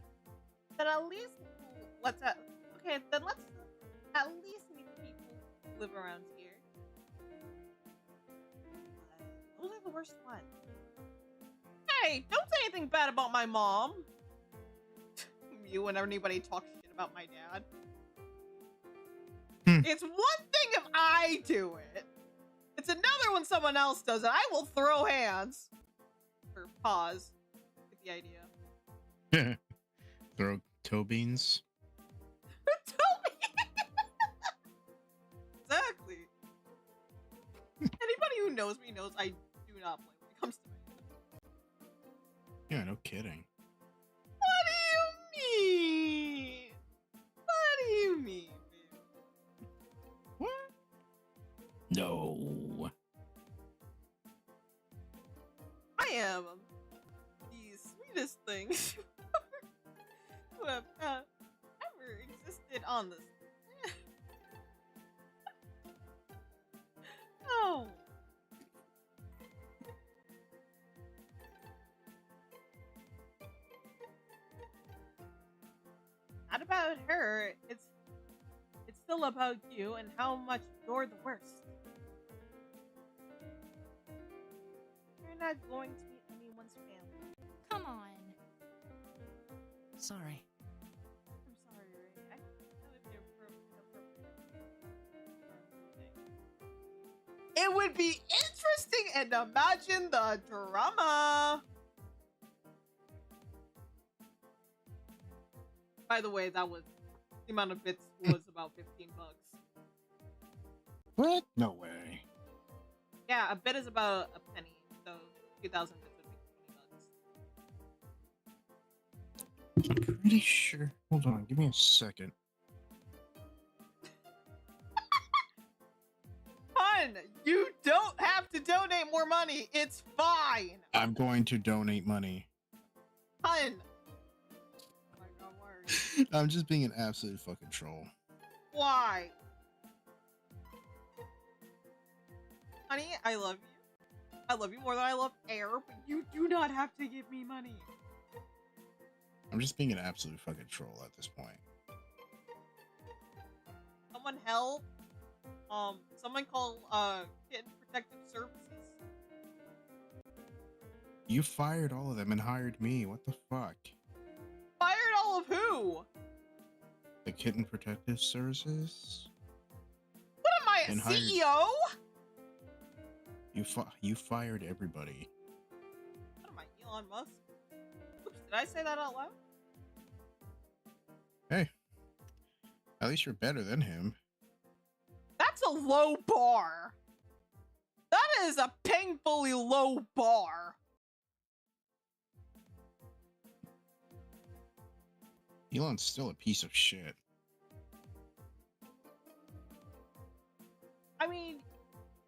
Then at least let's at least meet the people who live around here. Those are the worst ones. Hey, don't say anything bad about my mom. You whenever anybody talks shit about my dad. It's one thing if I do it. It's It's another when someone else does it. I will throw hands. Or pause. Get the idea. Throw toe beans. Exactly. Anybody who knows me knows I do not play when it comes to me. Yeah, no kidding. What do you mean? What do you mean, baby? What? No. I am the sweetest thing who have ever existed on this. Oh. Not about her. It's still about you and how much you're the worst. You're not going to meet anyone's family. Come on. Sorry. I'm sorry, Ray. I that would be appropriate. It would be interesting and imagine the drama. By the way, that was the amount of bits was about $15. What? No way. Yeah, a bit is about a penny, so 2,000 bits would be $20. I'm pretty sure. Hold on, give me a second. Hun, you don't have to donate more money. It's fine. I'm going to donate money. Hun. Oh my God, why are you? I'm just being an absolute fucking troll. Why? Honey, I love you. I love you more than I love air, but you do not have to give me money. I'm just being an absolute fucking troll at this point. Someone help. Someone call Kitten Protective Services. You fired all of them and hired me. What the fuck? Fired all of who? The Kitten Protective Services? What am I, a And hired- CEO? You fired everybody. What am I, Elon Musk? Oops, did I say that out loud? Hey, at least you're better than him. That's a low bar. That is a painfully low bar. Elon's still a piece of shit. I mean,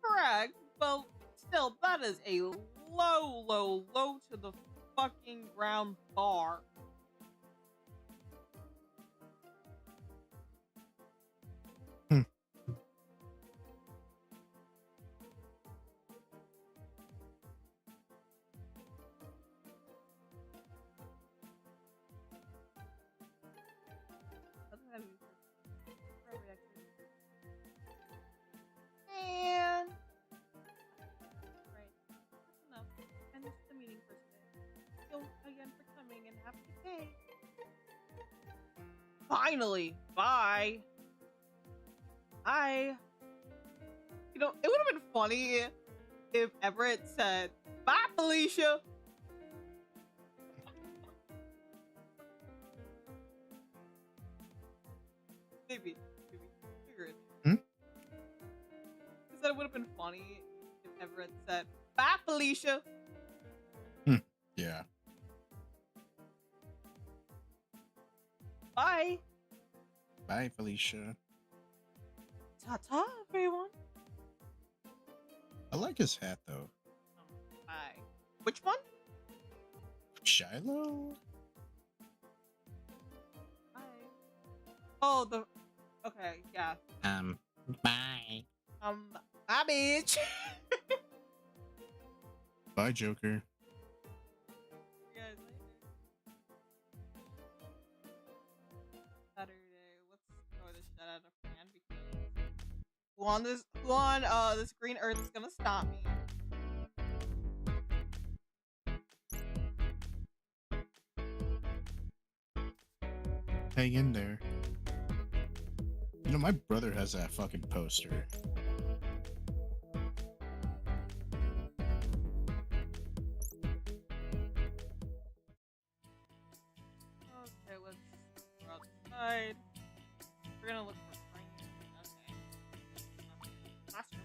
correct, but still, that is a low to the fucking ground bar. And right, that's enough. And this is the meeting for today. So again for coming and have a good day. Finally, bye. Bye. You know, it would have been funny if Everett said, "Bye, Felicia." Maybe figure it. Because that would have been funny if Everett said, "Bye, Felicia." Yeah. Bye. Bye, Felicia. Ta-ta, everyone. I like his hat, though. Bye. Which one? Shiloh? Bye. Oh, the... Okay, yeah. Bye. Bye, bitch. Bye, Joker. See you guys later. Saturday. Let's throw this shit out of hand because who on this green earth is gonna stop me? Hang in there. You know, my brother has that fucking poster. outside. We're gonna look for Frankie. Okay. Classroom.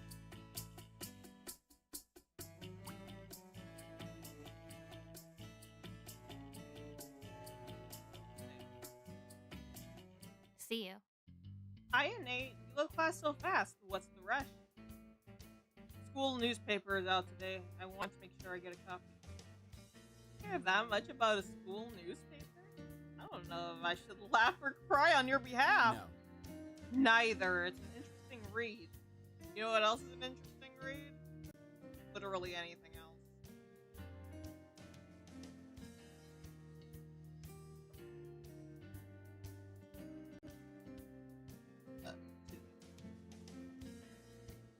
See you. Hiya, Nate. You left class so fast. What's the rush? School newspaper is out today. I want to make sure I get a copy. You care that much about a school newspaper? I don't know if I should laugh or cry on your behalf. No. Neither. It's an interesting read. You know what else is an interesting read? Literally anything else.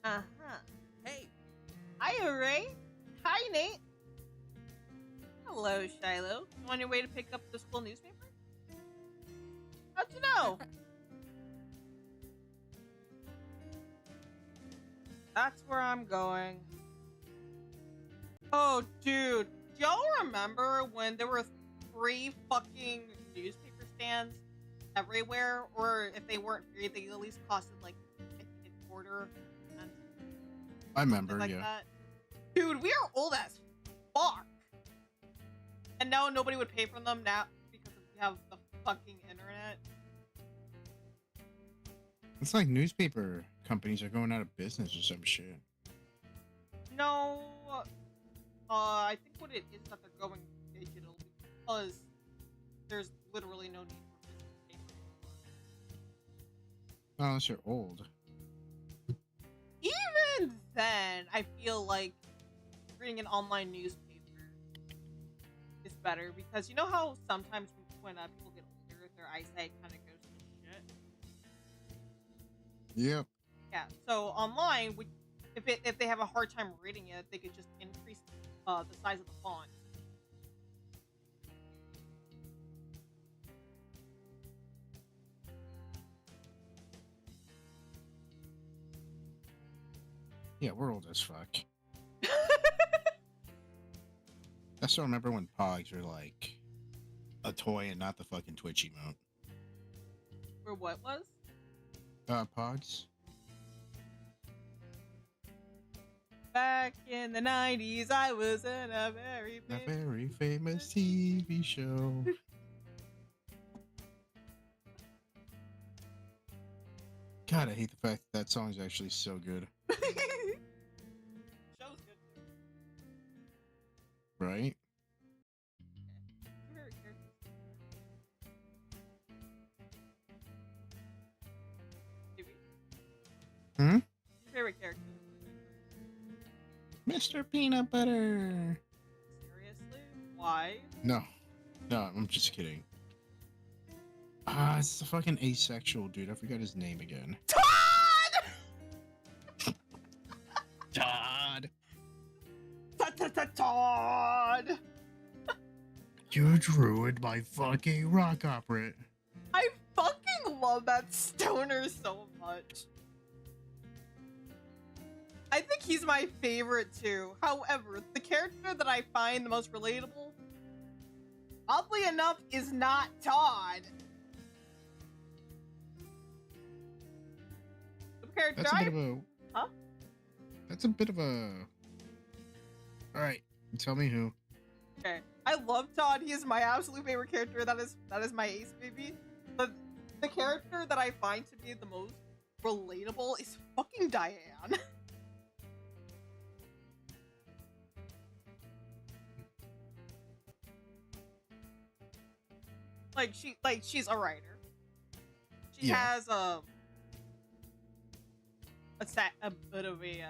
Uh-huh. Hey, Hiya, Ray. Hi, Nate. Hello, Shiloh. You on your way to pick up the school newspaper? How'd you know? That's where I'm going. Oh, dude. Do y'all remember when there were 3 fucking newspaper stands everywhere? Or if they weren't free, they at least costed like I think a quarter. I remember, Like yeah. that. Dude, we are old as fuck. And now nobody would pay for them now because we have the fucking internet. It's like newspaper companies are going out of business or some shit. No, I think what it is that they're going digital because there's literally no need for physical paper anymore. Unless you're old. Even then, I feel like reading an online newspaper is better because you know how sometimes when people get older, their eyesight kind of goes to shit. Yep. Yeah. So online, if they have a hard time reading it, they could just increase the size of the font. Yeah, we're old as fuck. I still remember when Pauws were like a toy and not the fucking Twitch emote. Or what was? Pauws? Back in the 90s, I was in a A very famous TV show. God, I hate the fact that song is actually so good. Show's good too. Right? Favorite characters? Maybe. Hmm? Your favorite character? Mr. Peanut Butter. Seriously? Why? No. No, I'm just kidding. It's the fucking asexual dude. I forgot his name again. Todd! Todd! Todd! You ruined my fucking rock opera. I fucking love that stoner so much. I think he's my favorite too. However, the character that I find the most relatable, oddly enough, is not Todd. The character That's a bit of a... Huh? That's a bit of a... Alright, tell me who. Okay, I love Todd. He is my absolute favorite character. That is my ace baby. But the character that I find to be the most relatable is fucking Diane. she's a writer. She Yeah. has a bit of a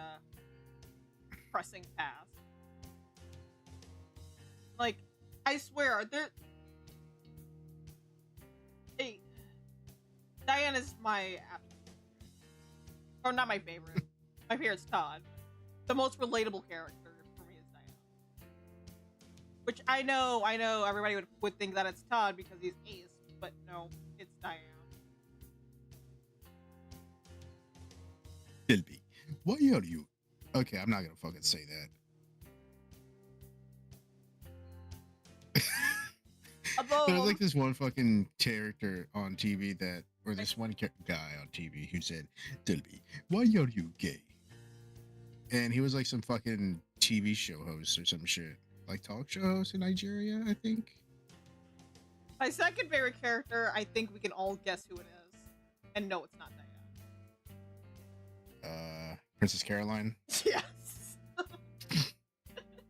pressing past. Like, I swear, hey, Diane is my or not my favorite. My favorite's Todd. The most relatable character for me is Diane. Which I know everybody would think that it's Todd because he's ace, but no, it's Diane. Dilby, why are you... Okay, I'm not gonna fucking say that. There's Although, like this one fucking character on TV that, or this one guy on TV who said, "Tell me, why are you gay?" And he was like some fucking TV show host or some shit, like talk show host in Nigeria, I think. my second favorite character, I think we can all guess who it is. And no, it's not Diana. Princess Caroline. Yes. I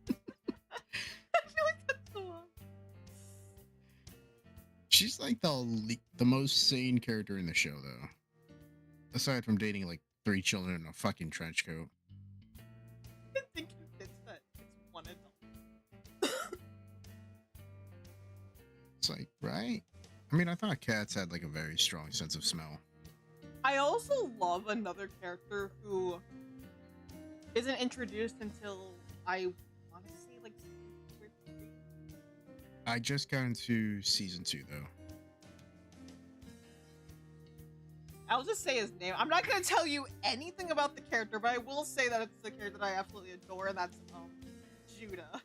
feel like that's the one. She's like the most sane character in the show, though. Aside from dating like 3 children in a fucking trench coat. I think you did that. It's one adult. It's like, right? I mean, I thought cats had like a very strong sense of smell. I also love another character who isn't introduced until I want to say like season 2 or 3. I just got into season 2 though. I'll just say his name. I'm not gonna tell you anything about the character, but I will say that it's the character that I absolutely adore, and that's Judah.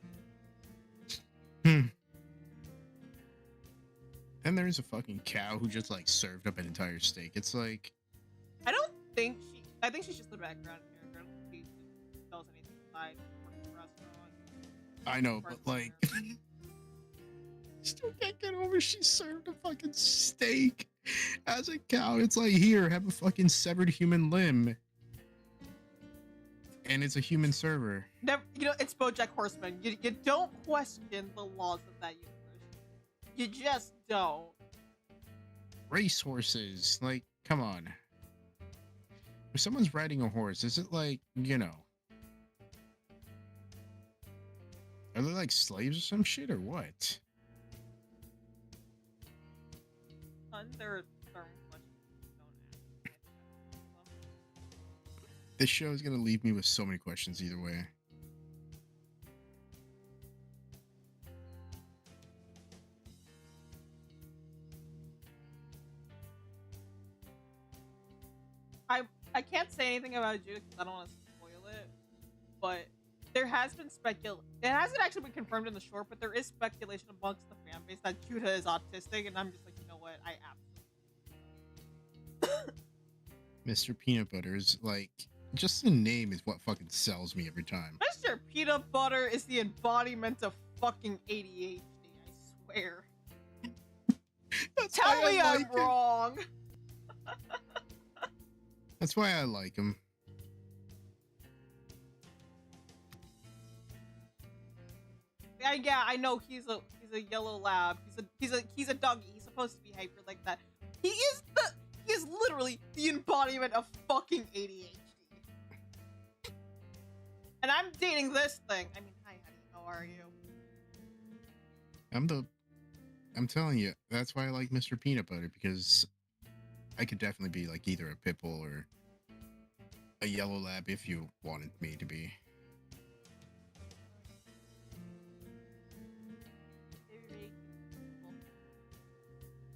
And there's a fucking cow who just like served up an entire steak. It's like, I think she's just the background character. I don't think she does anything besides work in the restaurant. I know, but like, still can't get over she served a fucking steak as a cow. It's like, here, have a fucking severed human limb. And it's a human server. Never, it's BoJack Horseman. You don't question the laws of that universe. You just don't. Racehorses, like, come on. If someone's riding a horse, is it like, are they like slaves or some shit or what? Under certain questions, don't ask. This show is gonna leave me with so many questions either way. I can't say anything about Judah because I don't want to spoil it, but there has been it hasn't actually been confirmed in the short, but there is speculation amongst the fan base that Judah is autistic, and I'm just like, you know what? I absolutely Mr. Peanut Butter is like, just the name is what fucking sells me every time. Mr. Peanut Butter is the embodiment of fucking ADHD, I swear. Tell me I'm wrong. That's why I like him. Yeah, I know he's a yellow lab. He's a doggy. He's supposed to be hyper like that. He is literally the embodiment of fucking ADHD. And I'm dating this thing. I mean, hi honey, how are you? I'm telling you, that's why I like Mr. Peanut Butter, because I could definitely be like either a pit bull or a yellow lab if you wanted me to be.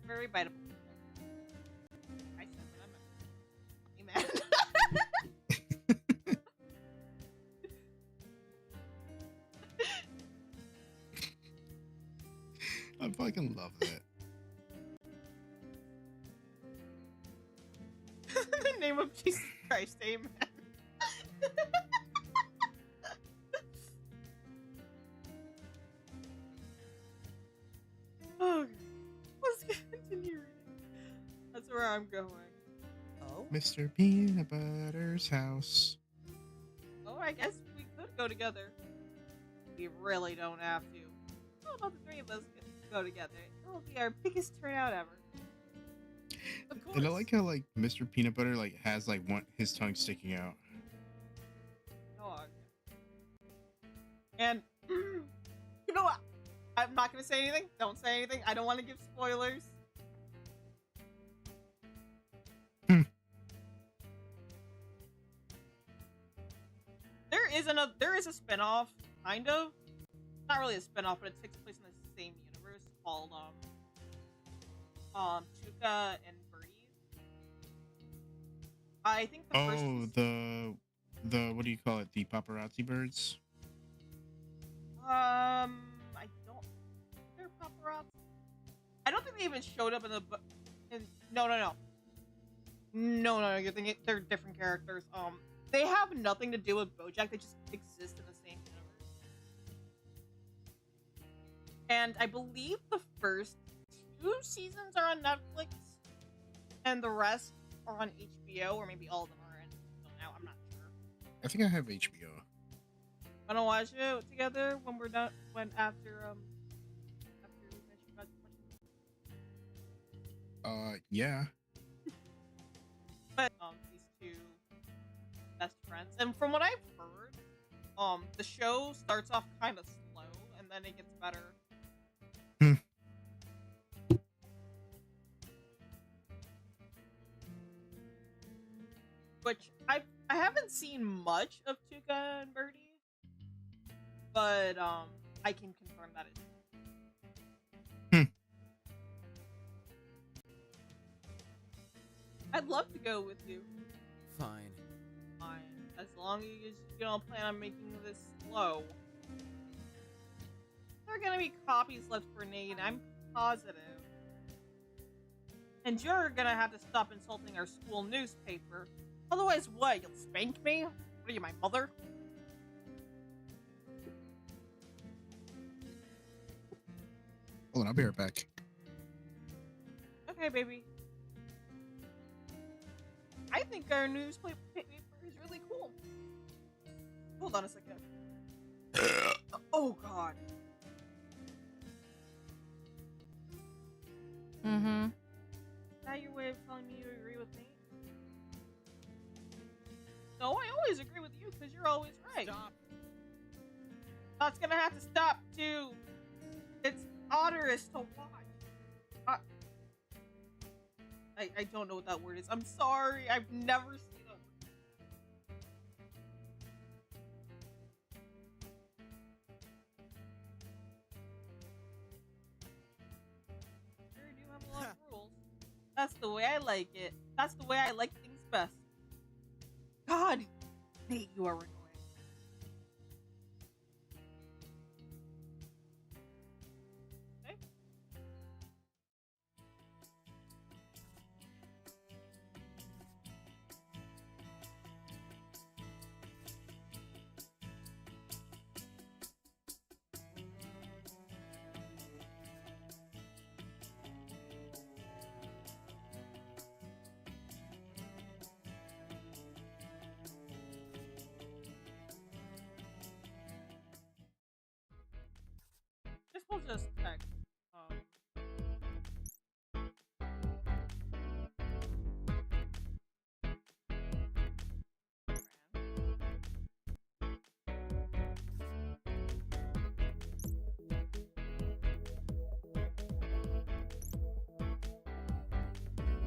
Very biteable. I said what I meant. Amen. I fucking love that. The name of Jesus Christ, amen. Oh, let's continue reading. That's where I'm going. Oh? Mr. Peanut Butter's house. Oh, I guess we could go together. We really don't have to. How about the three of us go together? It'll be our biggest turnout ever. Of course. And I like how like Mr. Peanut Butter like has like his tongue sticking out. Dog. And you know what? I'm not gonna say anything. Don't say anything. I don't want to give spoilers. There is a spinoff, kind of. Not really a spinoff, but it takes place in the same universe called Chuka and Birdie. I think the first. Oh, the what do you call it? The paparazzi birds. I don't think they're paparazzi. think they even showed up in the. No. You're thinking they're different characters. They have nothing to do with BoJack. They just exist in the same universe. And I believe the first 2 seasons are on Netflix, and the rest are on HBO, or maybe all of them are. And now I'm not sure. I think I have HBO. Wanna watch it together when we're done? After we finish watching? Yeah. But these 2 best friends, and from what I've heard, the show starts off kind of slow, and then it gets better. Which I haven't seen much of Tuca and Birdie, but I can confirm that it's. I'd love to go with you. Fine. Fine, as long as you don't plan on making this slow. There are gonna be copies left for Nate, I'm positive. And you're gonna have to stop insulting our school newspaper. Otherwise, what? You'll spank me? What are you, my mother? Hold on, I'll be right back. Okay, baby. I think our newspaper is really cool. Hold on a second. Oh, God. Mm-hmm. Is that your way of telling me you agree with me? No, I always agree with you because you're always right. Stop. That's gonna have to stop, too. It's odorous to watch. I don't know what that word is. I'm sorry. I've never seen it. Sure do have a lot of rules. That's the way I like it. That's the way I like things best. God, Nate, you are annoying. Okay. We'll just text.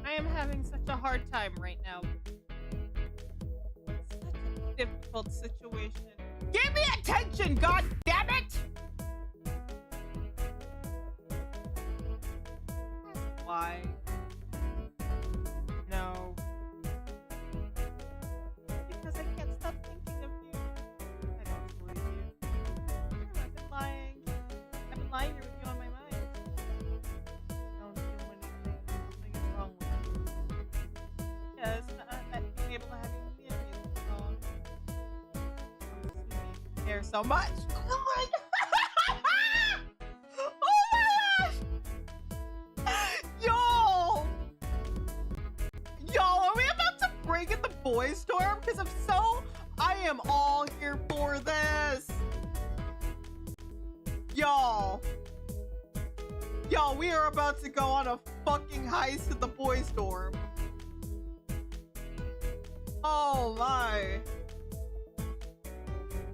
I am having such a hard time right now. Such a difficult situation. Give me attention, god damn it! Why? No. Because I can't stop thinking of you. I don't believe you. I've been lying. I've been lying here with you on my mind. Don't do anything. Something is wrong with you. Yes, being able to have you near me is wrong. You care so much. Oh my god! Boys storm? Because if so, I am all here for this. Y'all, we are about to go on a fucking heist at the boys storm. Oh my.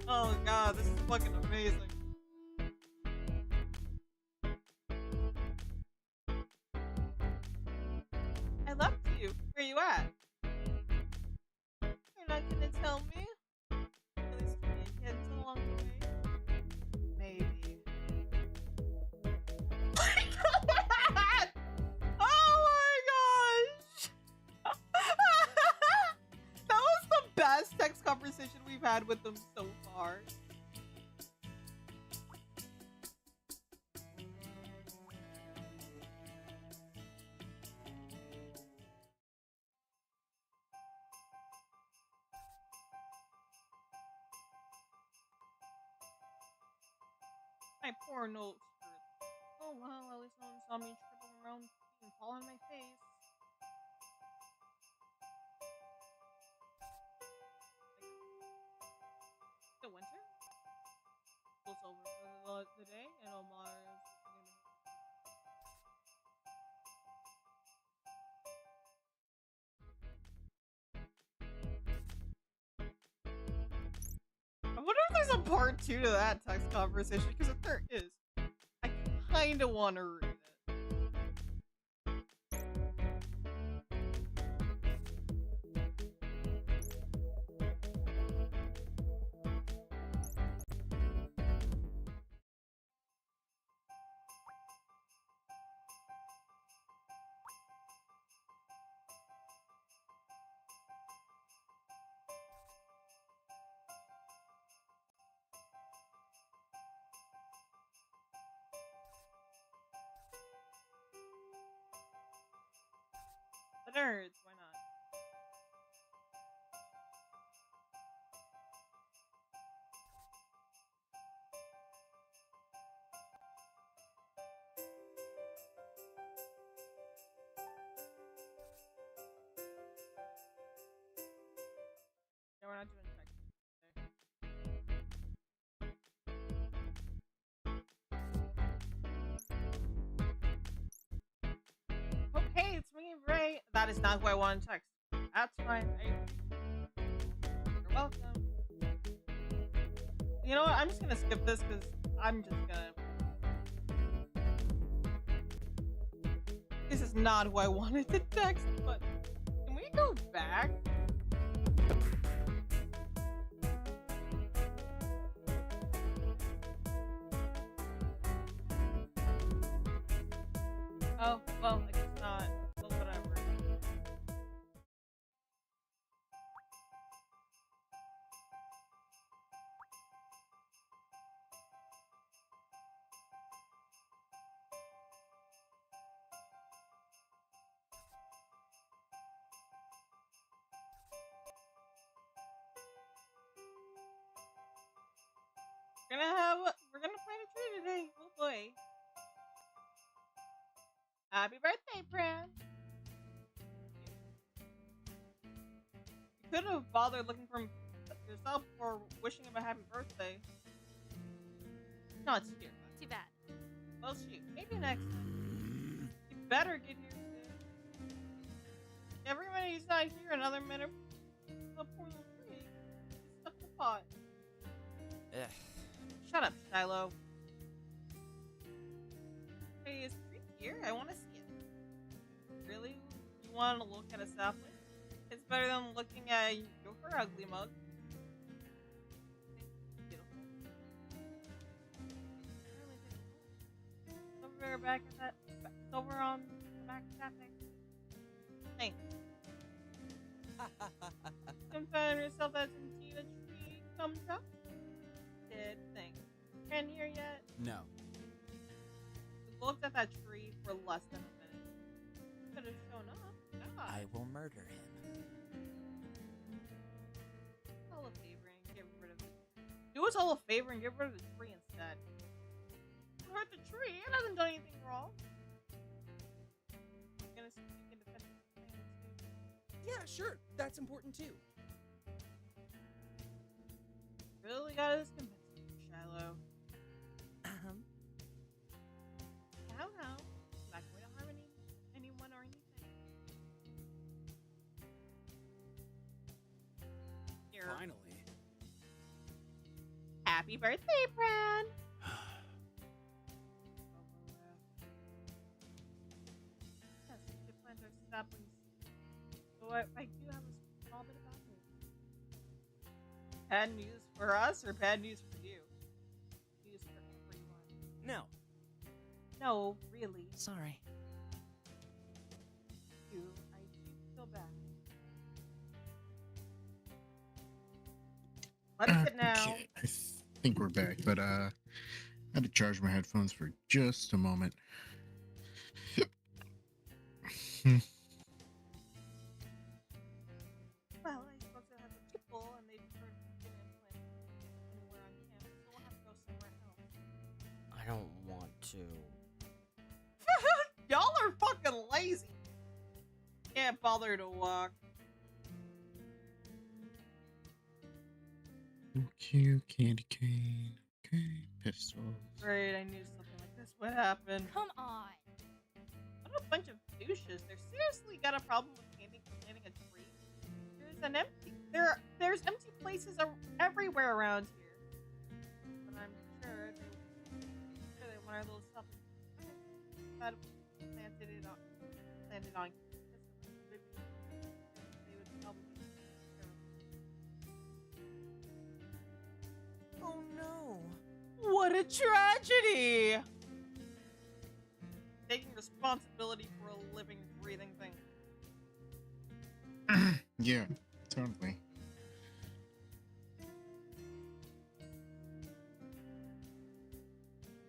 Oh god, this is fucking amazing. I left you. Where you at? Not gonna tell me? At least give me a hint along the way. Maybe. Oh my gosh! That was the best text conversation we've had with them so far. My poor notes. Oh well, at least no one saw me tripping around and fall on my face. The winter? School's over for the day, and Omar is I wonder if there's a part 2 to that text conversation, because if there is, I kinda wanna read it. The nerds, why not? No, we're not doing text. Okay, it's me, Ray. That is not who I want to text. That's fine. You're welcome. You know what? I'm just gonna skip this because I'm just gonna. This is not who I wanted to text, but can we go back? Oh, well, I guess not. Well, whatever. We're gonna plan a tree today. Oh boy. Happy birthday, Pran. You could have bothered looking for yourself or wishing him a happy birthday. No, it's here. Too bad. Well, shoot. Maybe next time. You better get here soon. Every minute he's not here, another minute. The poor little tree. He's stuck in the pot. Ugh. Shut up, Shiloh. Hey, is the tree here? I want to see it. Really? You want to look at a sapling? It's better than looking at your ugly mug. Beautiful. Over back at that. It's over on the back of that thing. Thanks. Confound yourself, that's indeed a tree. Thumbs up. Did thing. Can here yet? No. We looked at that tree for less than a minute. Could have shown up. God. I will murder him. All a favor and get rid of it. Do us all a favor and get rid of the tree instead. You hurt the tree. It hasn't done anything wrong. I'm gonna speak in defense of the thing too. Yeah, sure. That's important too. Really got this convinced me, Shiloh. How? Not going to harm anyone or anything. Here. Finally. Happy birthday, Bran! Yes, we should plant our saplings. So I do have a small bit of bad news. Bad news for us or bad news for you? News for everyone. No. No, really. Sorry. I do feel bad. What is it now? Okay, I think we're back, but I had to charge my headphones for just a moment. Well, I suppose it has a people and they prefer to get implanted anywhere on campus, so we'll have to go somewhere else. I Can't bother to walk. Okay, candy cane. Okay, pistols. Great, I knew something like this would happen. Come on. What a bunch of douches. They're seriously got a problem with planting a tree. There's empty places everywhere around here. But I'm sure they want our little stuff planted on they would probably Oh no! What a tragedy! Taking responsibility for a living, breathing thing. Yeah, totally. It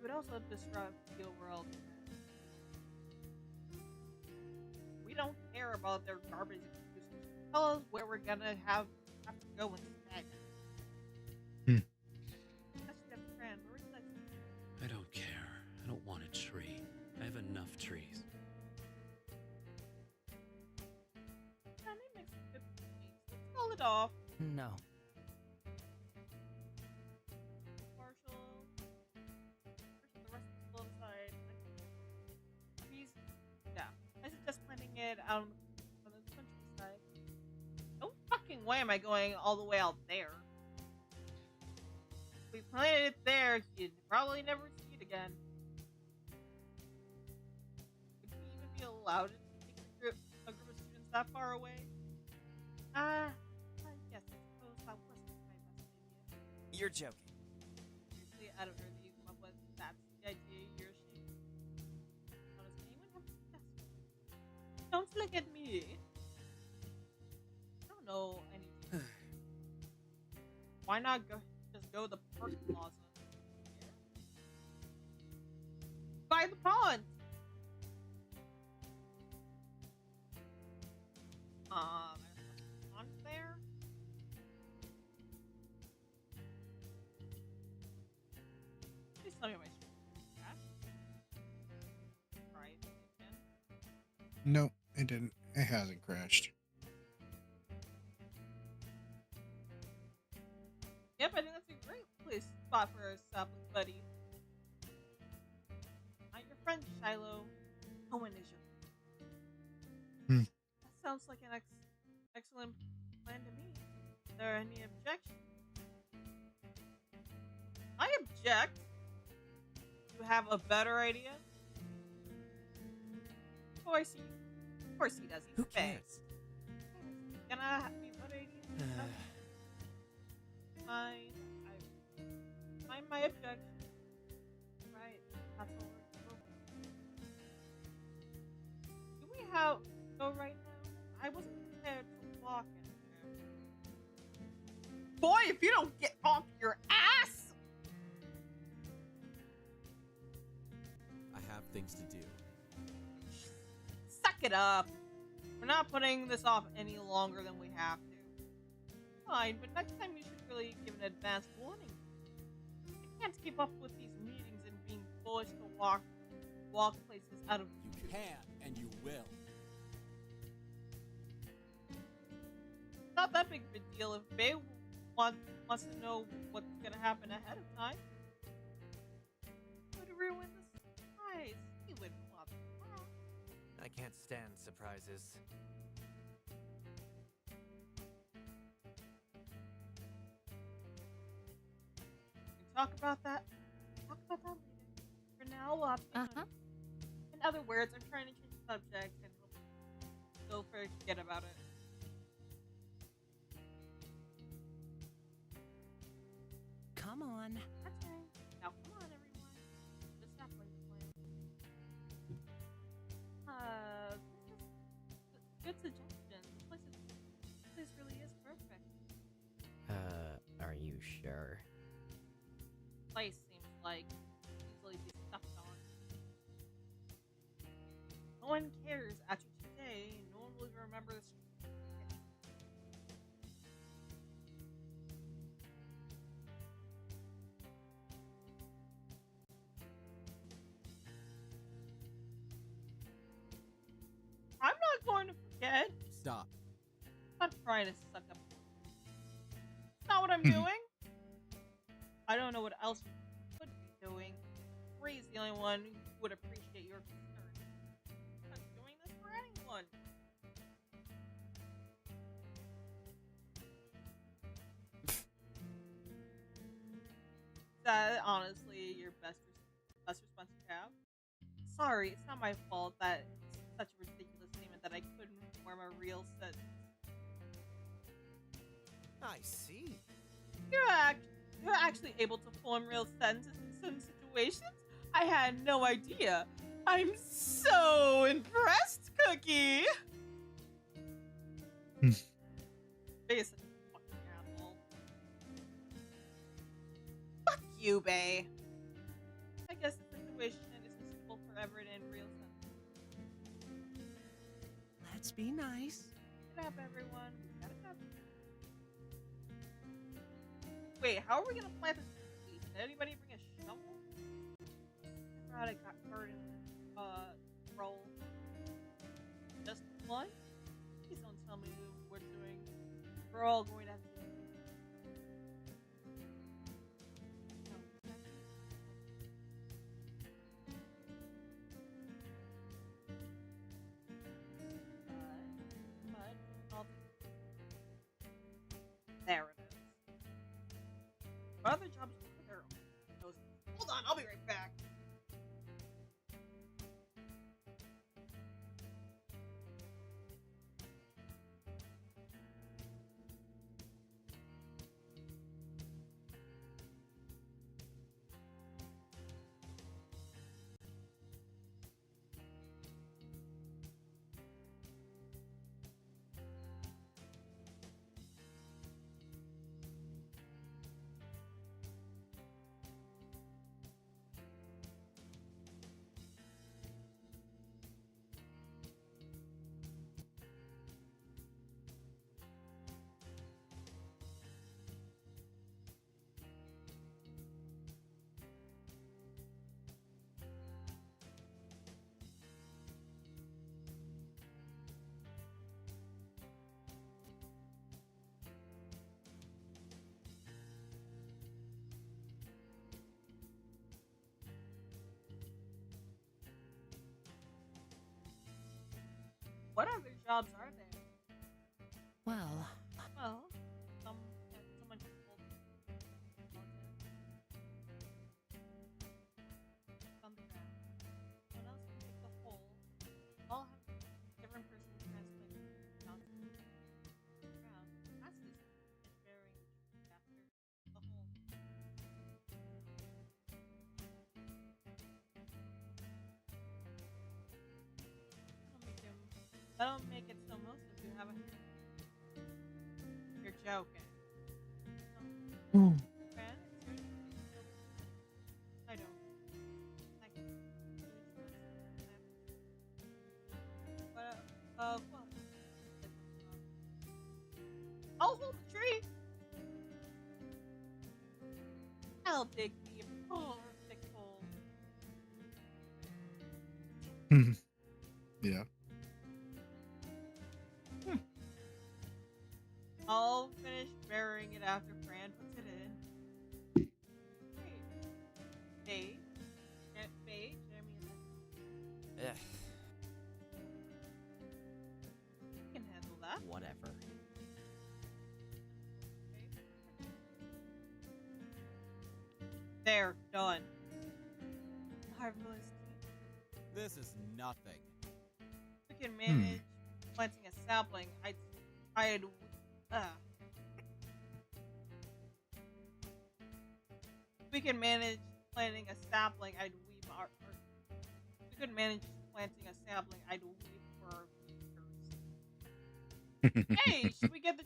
would also disrupt the overall. We don't care about their garbage excuses. Tell us where we're gonna have to go instead. Hmm. That's Jeff Tran. Where would you like to go? I don't care. I don't want a tree. I have enough trees. Tran, it makes a good point. Let's call it off. No. Marshall. The rest of the school inside. I suggest planting it out on the countryside. No fucking way am I going all the way out there. If we planted it there, you'd probably never see it again. Would we even be allowed to take a group of students that far away? Yes, I suppose that wasn't my best idea. You're joking. Seriously, out of everything you come up with, that's the idea you're shooting. How does anyone have success? Don't look at me. I don't know anything. Why not just go to the park plaza? By the pond! There's a pond there? Please tell me my street. Right, again. No, it didn't. It hasn't crashed. Yep, I think that's a great spot for a sapling buddy. I'm your friend, Shiloh. Owen is your Hmm. That sounds like an excellent plan to me. Is there any objection? I object. You have a better idea? Of course he does. He's Who big. cares? Gonna have me better idea? Fine. Find my objection. Right. That's all we're going. Do we have go right now? I wasn't prepared to walk anywhere. Boy, if you don't get off your ass! I have things to do. Suck it up. We're not putting this off any longer than we have to. Fine, but next time you should really give an advance warning. I can't keep up with these meetings and being forced to walk places out of. You can, and you will. Not that big of a deal if Bay wants to know what's gonna happen ahead of time. It would ruin the surprise. He wouldn't want that. I can't stand surprises. Talk about that later. For now, we'll have to In other words, I'm trying to change the subject and go forget about it. Come on. Okay. Now come on, everyone. Just have fun plan. Good suggestion. This place really is perfect. Are you sure? Place seems like easily be stuffed on. No one cares after today. No one will even remember this. I'm not going to forget. stop. I'm not trying to suck up. That's not what I'm doing. I don't know what else you could be doing. Free's the only one who would appreciate your concern. I'm not doing this for anyone. That honestly your best response you have? Sorry, it's not my fault that it's such a ridiculous statement that I couldn't form a real sentence. I see. You're actually able to form real sentences in certain situations? I had no idea. I'm so impressed, Cookie! Biggest fucking asshole. Fuck you, Bae. I guess the situation is suitable for Everett in real sense. Let's be nice. Get up, everyone. Get up. Wait, how are we gonna plant this tree? Did anybody bring a shovel? I forgot I got covered in roll. Just one? Please don't tell me we're doing. We're all going to have to. No. Mud. There it is. What other jobs are there? Hold on, I'll be right back. What other jobs are there? Well, Well, someone can hold on the ground. Someone else can take the hole. All have different person transplant down to the ground. That's just bearing after the hole. That'll make it so most of you have a. You're joking. Man, I don't. I can. But well, I'll hold the tree. I'll dig the perfect hole. Yeah. I'll finish burying it after Fran puts it in. Hey, Jeremy, Ugh, you can handle that. whatever. There, done. Marvelous. this is nothing. We can manage planting a sapling. I'd. We can manage planting a sapling. I'd weave our. We could manage planting a sapling. I'd weave for our futures. Hey, should we get the?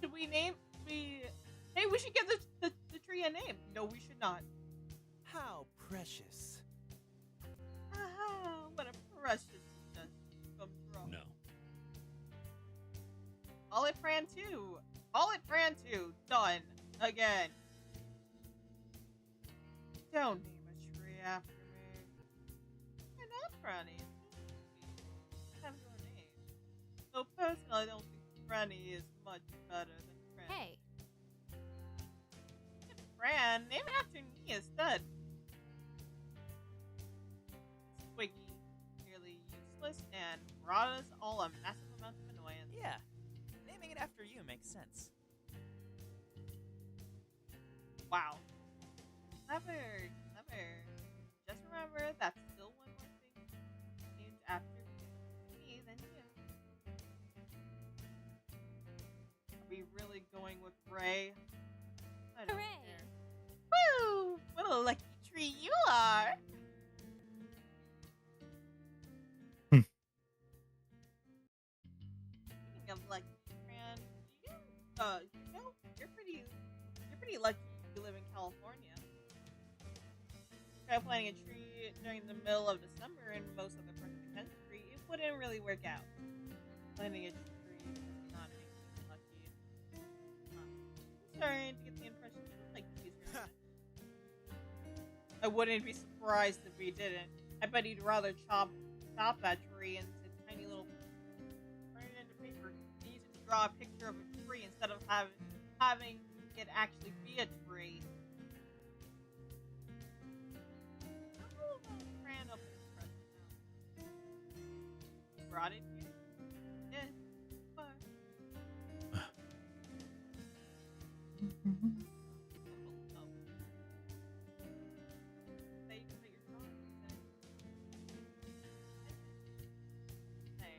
Should we name? Hey, we should give the tree a name. No, we should not. How precious. Ah, what a precious come from. No. Call it Fran 2. Call it Fran 2. Done. Again. Don't name a tree after me. You're not Franny. Have your name. So personal I don't think Franny is much better than Fran. Hey, Fran, name it after me instead. Squiggy, nearly useless, and brought us all a massive amount of annoyance. Yeah, naming it after you makes sense. Wow. Clever, clever. Just remember, that's still one more thing named after me than you. Are we really going with Ray? I don't hooray! care. Woo! What a lucky tree you are! Speaking of lucky, Fran, you're pretty lucky you live in California. Try planting a tree during the middle of December in most other parts of the country, it wouldn't really work out. Planting a tree does not make you lucky. I'm starting to get the impression you like trees very much. I wouldn't be surprised if we didn't. I bet he'd rather chop that tree into tiny little, turn it into paper, and use it to draw a picture of a tree instead of having it actually be a tree. How about Fran open his present now? You brought it here? Yeah. What? Say that you're sorry. Hey.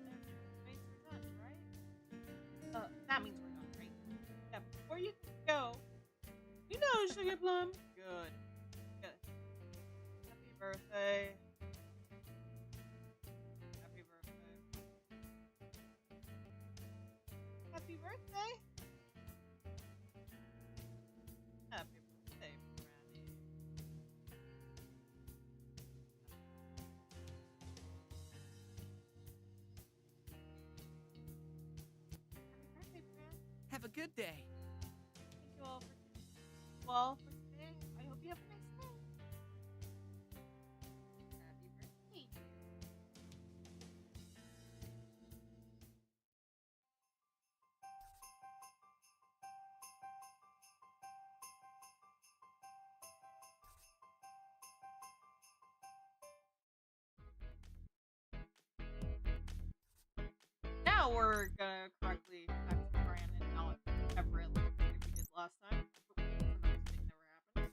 That means we're done, right? That means we're done, right? Yeah, before you go, you know Sugar Plum. Good. Good. Happy birthday. Happy birthday. Happy birthday. Happy birthday, Franny. Happy birthday, Fran. Have a good day. Thank you all for today. I hope you have a nice day. Happy birthday. Now we're gonna correctly text Fran and not Everett like we did last time. So that mistake never happened.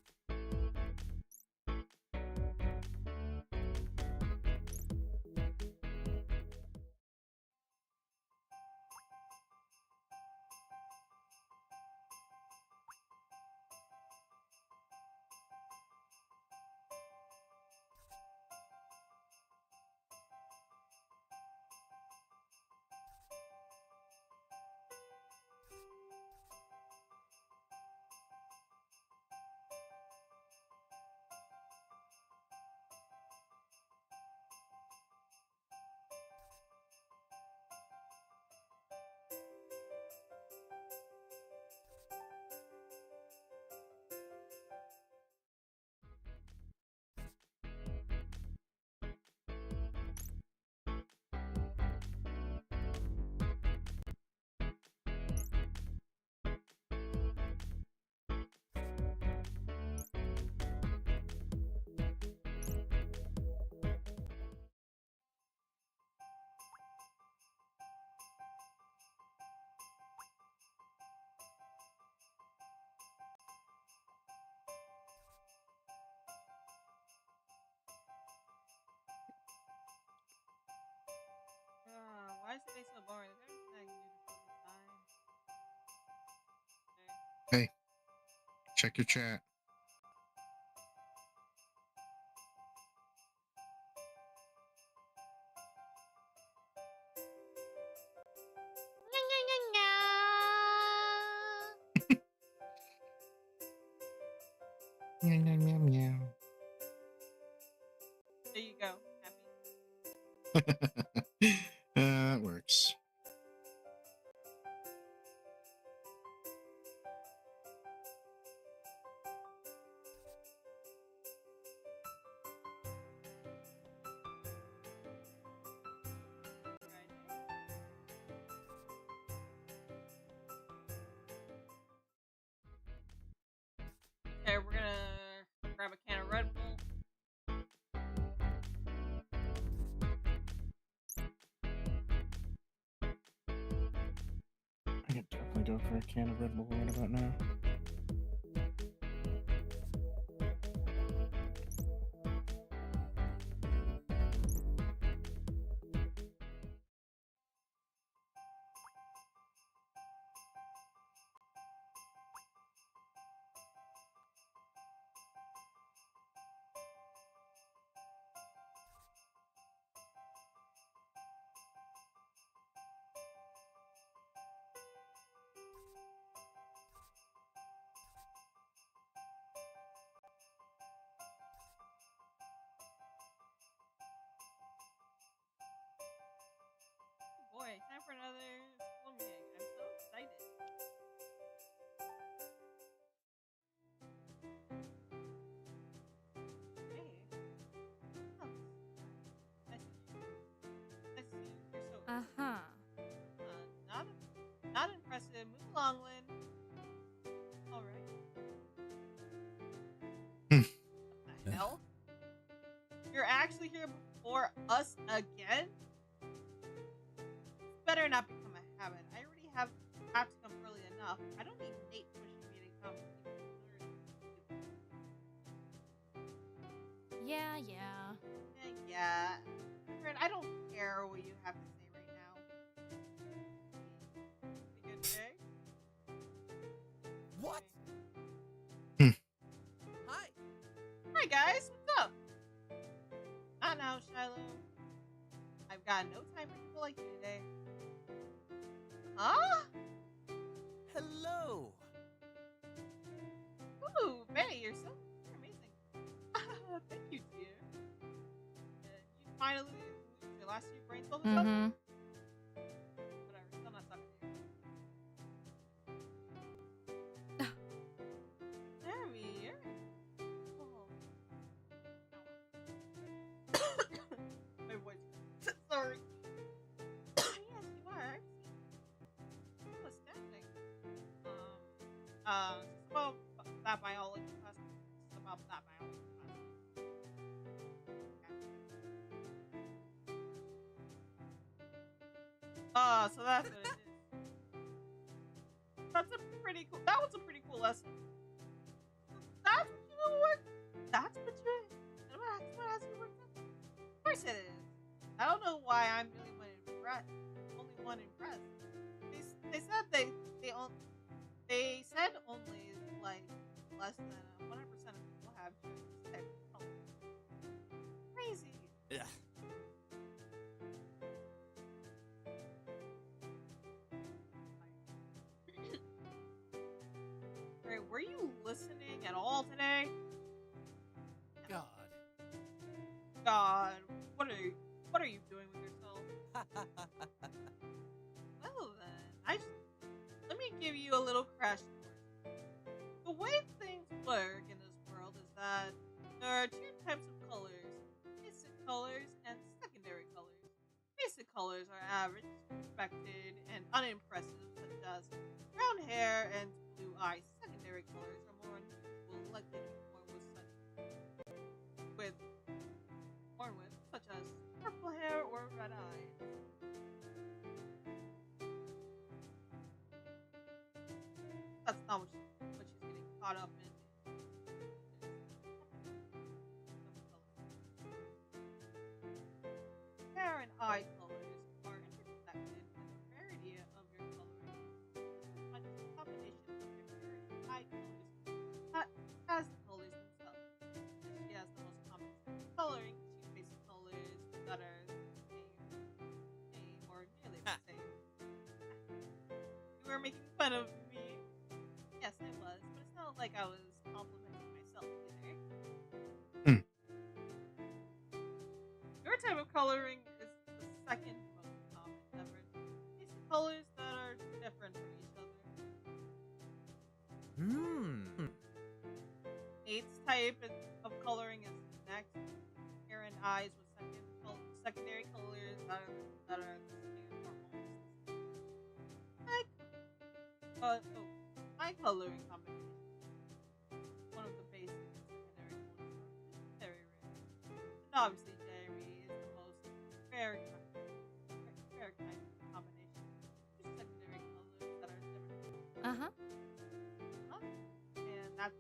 Why is the day so boring? Is everything I can do to fill the time? Okay. Hey, check your chat. Meow, meow, meow, meow. There you go. Happy. That works. Right. definitely go for a can of Red Bull right about now. Boy, time for another school meeting. I'm so excited. Hey. Oh, nice to see you. Nice to see you. You're so Uh-huh. not not impressive. Move along, Lynn. All right. What the hell? You're actually here before us again? Better not become a habit. I already have to come early enough. I don't need Nate pushing me to come even early. Yeah. Yeah. Friend, I don't care what you have to say right now. Pretty good day. What? Hmm. Hi. Hi guys, what's up? Not now, Shiloh. I've got no time for people like you today. Huh? Hello. Ooh, Benny, you're amazing. Thank you, dear. You finally lose your last few brain cells or something? Mm-hmm. Whatever, still not talking to you. Jeremy, you're... Oh. My voice. Sorry. Yes, you are. Outstanding. It's about that biology class. It's about that biology class. So that's what it is. That's a pretty cool. That was a pretty cool lesson. That's what you work. That's what you're. That's what has you worked on. Of course it is. I don't know why I'm the only one impressed. They said they said only like less than 100% of people have this type of color. Crazy. Yeah. Right, were you listening at all today? God. God, what are you doing with yourself? Well then, let me give you a little crash course. The way things work in this world is that there are two types of colors: basic colors and secondary colors. Basic colors are average, expected, and unimpressive, such as brown hair and blue eyes. Secondary colors are more unusual, likely to be born with, such as purple hair or red eyes. That's not what she's getting caught up in. Hair and eye colors are intersected with a variety of your coloring. Much as a combination of your hair and eye colors as the colors themselves. She has the most common set of coloring. She's basic colors that are same or nearly the same. You were making fun of me. Yes, I was, but it's not like I was complimenting myself either. Hmm. Your type of coloring is the second most common ever. Basic colors that are different from each other. Eight's type of coloring is next. Hair and eyes with secondary colors that are the same or almost the same. My coloring combination. One of the basic and secondary colors are very rare. And obviously, Jeremy is the most rare kind of combination. Two secondary colors that are different from Uh-huh. Huh? And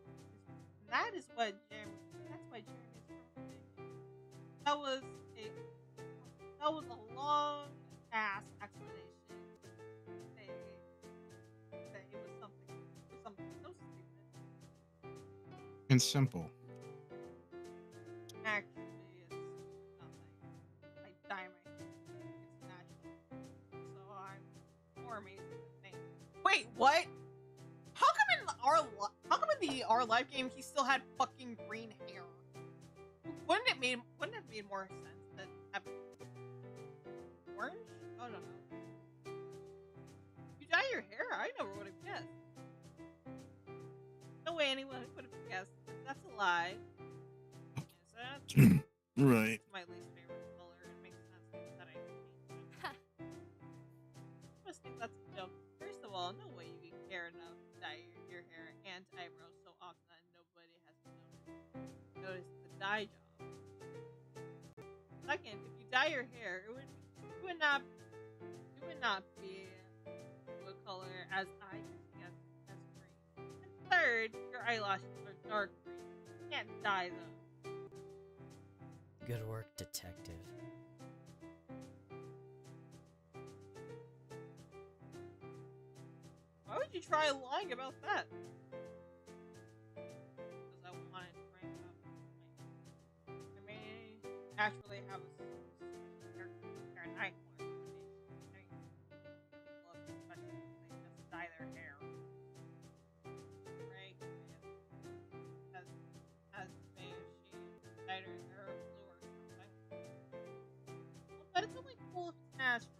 that is what Jeremy. That's why Jeremy's from. That was a long ass explanation. Say that it was something so stupid. And simple. Actually, it's nothing. I dye my hair. It's natural. So I'm more amazing than things. Wait, what? How come in the our life game he still had fucking green hair? Wouldn't it have made more sense than having orange? I don't know. You dye your hair? I never would have guessed. No way anyone would have guessed. That's a lie. Is that? Right. It's my least favorite color. It makes sense that I changed it. I just think that's a joke. First of all, no way you can care enough to dye your hair and eyebrows so often that nobody has to notice the dye job. Second, if you dye your hair, it would not be a color as I can see as green. And third, your eyelashes are dark green. You can't dye them. Good work, detective. Why would you try lying about that? Because I wanted to bring up. I may naturally have a special hair and eye color combination. People love especially if they just dye their hair. Right? As may she dyed her hair blue or something. Well, but it's only cool if it's natural.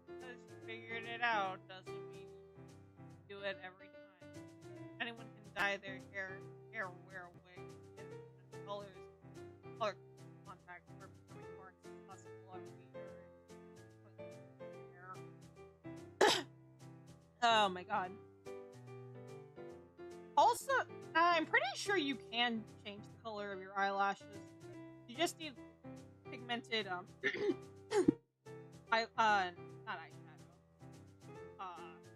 Because you figured it out doesn't mean you do it every time. Anyone can dye their hair wear a wig, and color contacts are becoming more accessible every year. Oh my god. Also, I'm pretty sure you can change the color of your eyelashes. You just need pigmented not eyeshadow.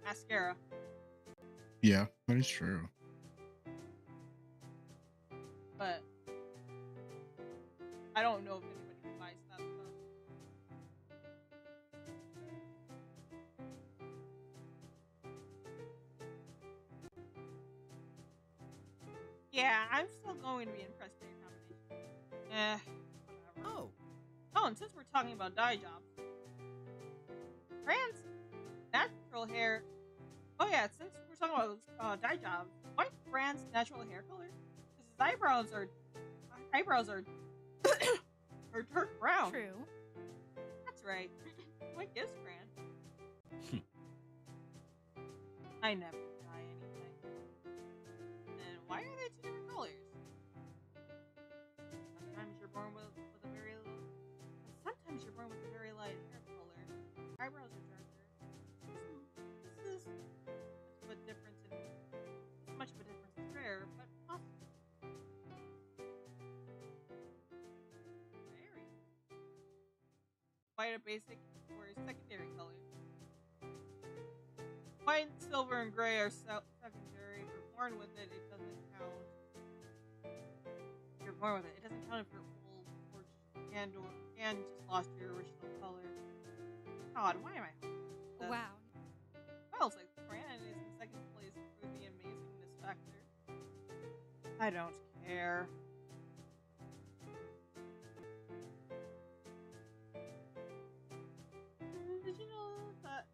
Mascara. Yeah, that is true. But I don't know if anybody buys that stuff. Yeah, I'm still going to be impressed by your combination. Whatever. Oh, and since we're talking about dye jobs, Fran's natural hair. Oh yeah, since we're talking about dye jobs, why Fran's natural hair color? Because his eyebrows are are dark brown. True. That's right. What gives Fran? I never dye anything. And why are they two different colors? Sometimes you're born with a very little. Sometimes you're born with a very light hair color. Eyebrows are darker. This is much of a difference in rare, but possible. Very. Quite a basic or a secondary color. White, silver, and gray are secondary. If you're born with it, it doesn't count. If you're born with it, it doesn't count if you're old or and just lost your original color. God, why am I? Wow. Well, it's like Fran is in second place for the amazingness factor. I don't care. Did you know that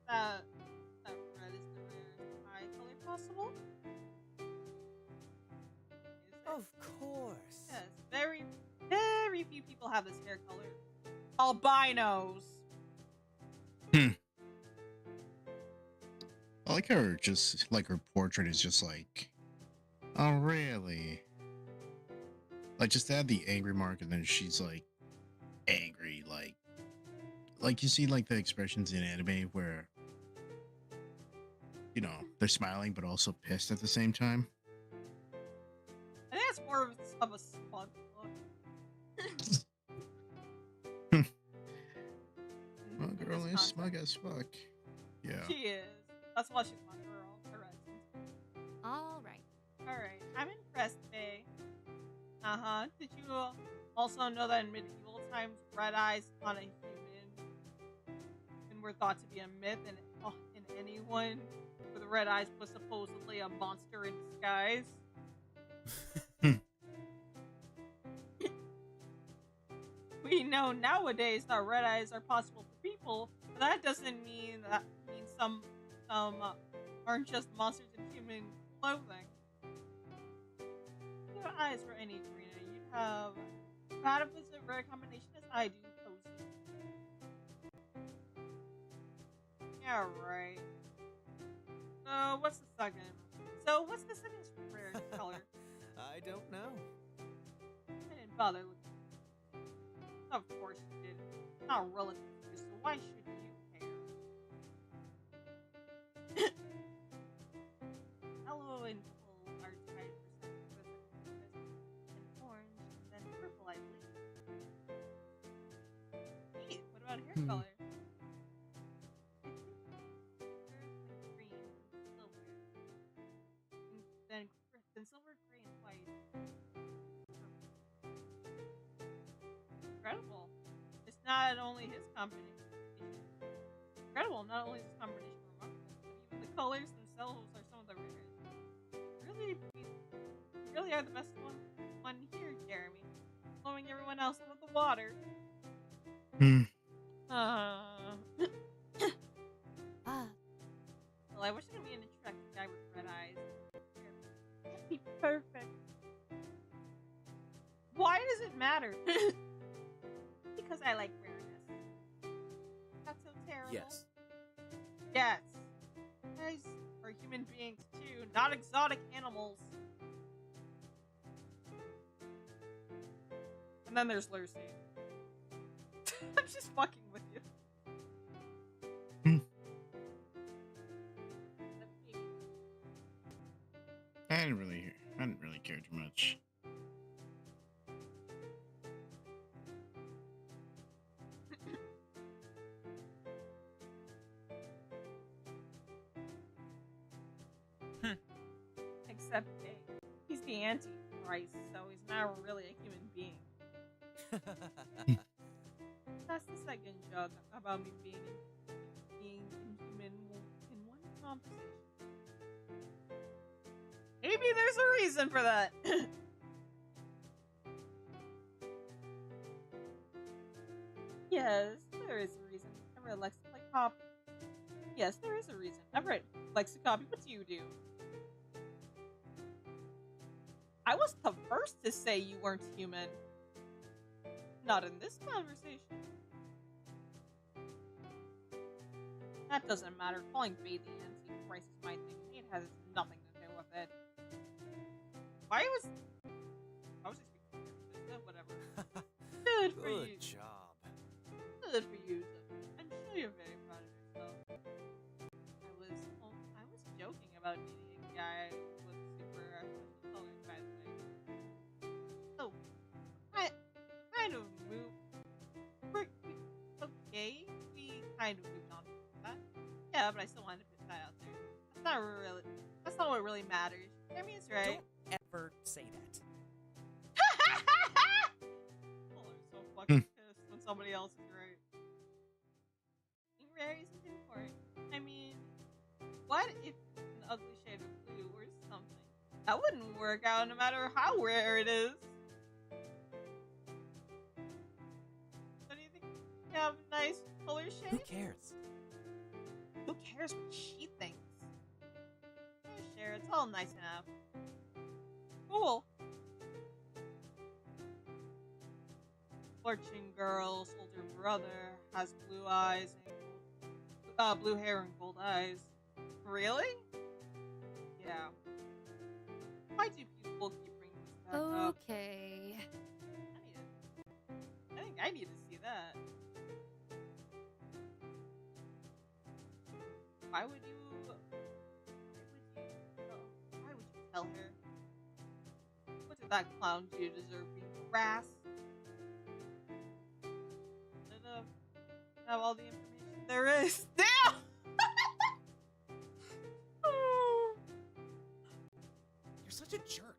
red is the rarest eye color possible? Is it? Of course. Yes, very few people have this hair color. Albinos. I like her, just like her portrait is just like, oh really? Like just add the angry mark and then she's like angry, like you see like the expressions in anime where, you know, they're smiling but also pissed at the same time. I think it's more of a smug look. Well, girl is smug as fuck. Yeah. She is. That's why she's my girl. All right. Alright, I'm impressed, Faye. Uh-huh. Did you also know that in medieval times, red eyes on a human and were thought to be a myth, and anyone with red eyes was supposedly a monster in disguise? We know nowadays that red eyes are possible for people, but that doesn't mean some aren't just monsters in human clothing. If your eyes were any greener, you'd have about as a rare combination as I do, Cozy. Yeah, right. What's the second rare color? I don't know. I didn't bother looking. Of course you did. It's not relative to you, so why should you care? Yellow and gold are tied for and orange, and then purple, I believe. Neat. What about hair color? Green, silver. Then silver, gray, and white. Incredible. It's not only his combination. Incredible, not only his combination remarkable, but even the colors themselves are some of the rarest. You really are the best one here, Jeremy. Blowing everyone else out of the water. Well, I wish I could be an attractive guy with red eyes. That'd be perfect. Why does it matter? Because I like rareness. That's so terrible. Yes. Yes. Guys are human beings too, not exotic animals. And then there's Lucy. I'm just fucking with you. I didn't really care too much. Except he's the Antichrist, so he's not really a human being. That's the second joke about me being inhuman in one conversation. Maybe there's a reason for that. Yes, there is a reason. I read Lexicop. Yes, there is a reason. I've read Lexicopy. What do you do? I was the first to say you weren't human. Not in this conversation. That doesn't matter. Calling Faye the Antichrist is my thing. It has nothing to do with it. I was speaking for whatever. Good for you. Good job. Good for you. I'm sure you're very proud of yourself. I was joking about needing a guy with super special colors, by the way. So, I kind of moved. Okay, we kind of moved on from that. Yeah, but I still wanted to put that out there. That's not what really matters. Jeremy's right. Don't ever say that. Oh, I'm so fucking pissed when somebody else is right. Being rare isn't important. I mean, what if an ugly shade of blue or something? That wouldn't work out no matter how rare it is. So do you think you have a nice color shade? Who cares? Who cares what she thinks? Sure, it's all nice enough. Cool. Fortune girl's older brother has blue eyes and blue hair and gold eyes. Really? Yeah. Why do people keep bringing this back up? Okay. I think I need to see that. Why would you tell her? What did that clown do to deserve being harassed? Have all the information there is. Damn! such a jerk.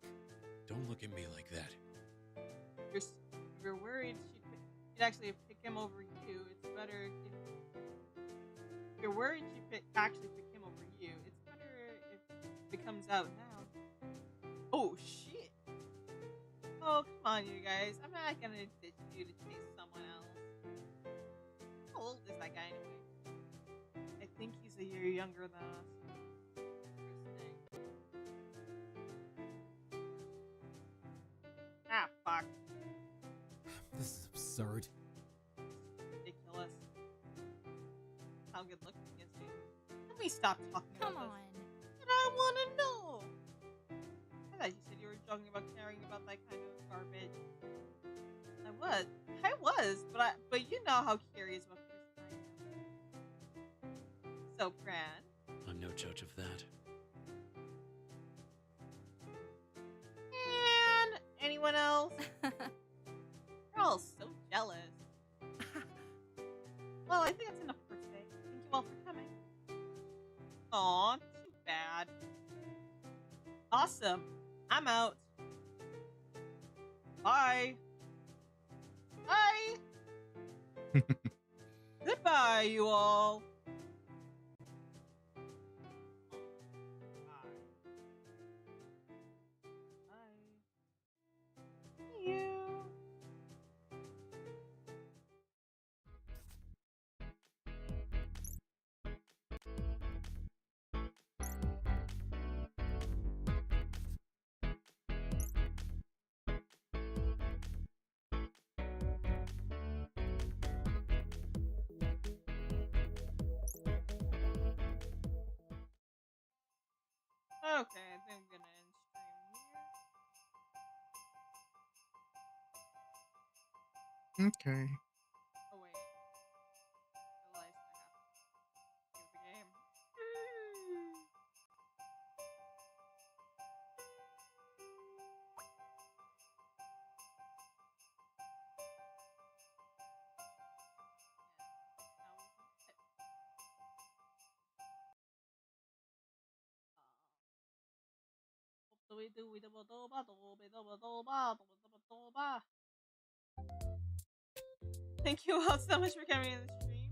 Don't look at me like that. If you're worried she'd actually pick him over you, it's better if you're worried she'd actually pick him over you, it's better if it comes out now. Oh, shit. Oh, come on, you guys. I'm not gonna ditch you to chase someone else. How old is that guy anyway? I think he's a year younger than us. Interesting. Ah, fuck. This is absurd. Ridiculous. How good looking is he? Let me stop talking Come about on. this. And I want to know. I thought you said you were joking about caring about that kind of garbage. I was, but you know how curious of a person I am. So, Pran. I'm no judge of that. And anyone else? You're all so jealous. Well, I think that's enough for today. Thank you all for coming. Aw, too bad. Awesome. I'm out. Bye. Bye. Goodbye, you all. Bye. Bye. See you. Okay, I think I'm gonna end stream here. Okay. Oh wait, I realized I have to save the game. Thank you all so much for coming in the stream.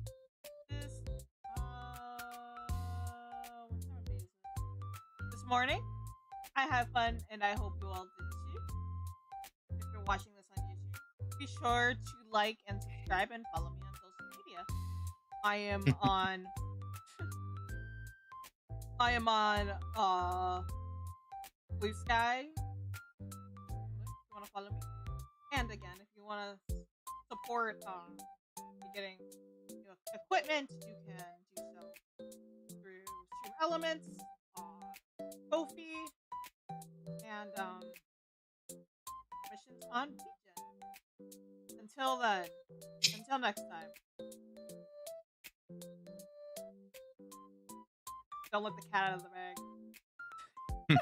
This what time of day is it? This morning. I had fun and I hope you all did too. If you're watching this on YouTube, be sure to like and subscribe and follow me on social media. I am on Blue Sky. If you want to follow me. And again, if you want to support me getting equipment, you can do so through Stream Elements, Kofi, and missions on Pigeon. Until then, until next time. Don't let the cat out of the bag.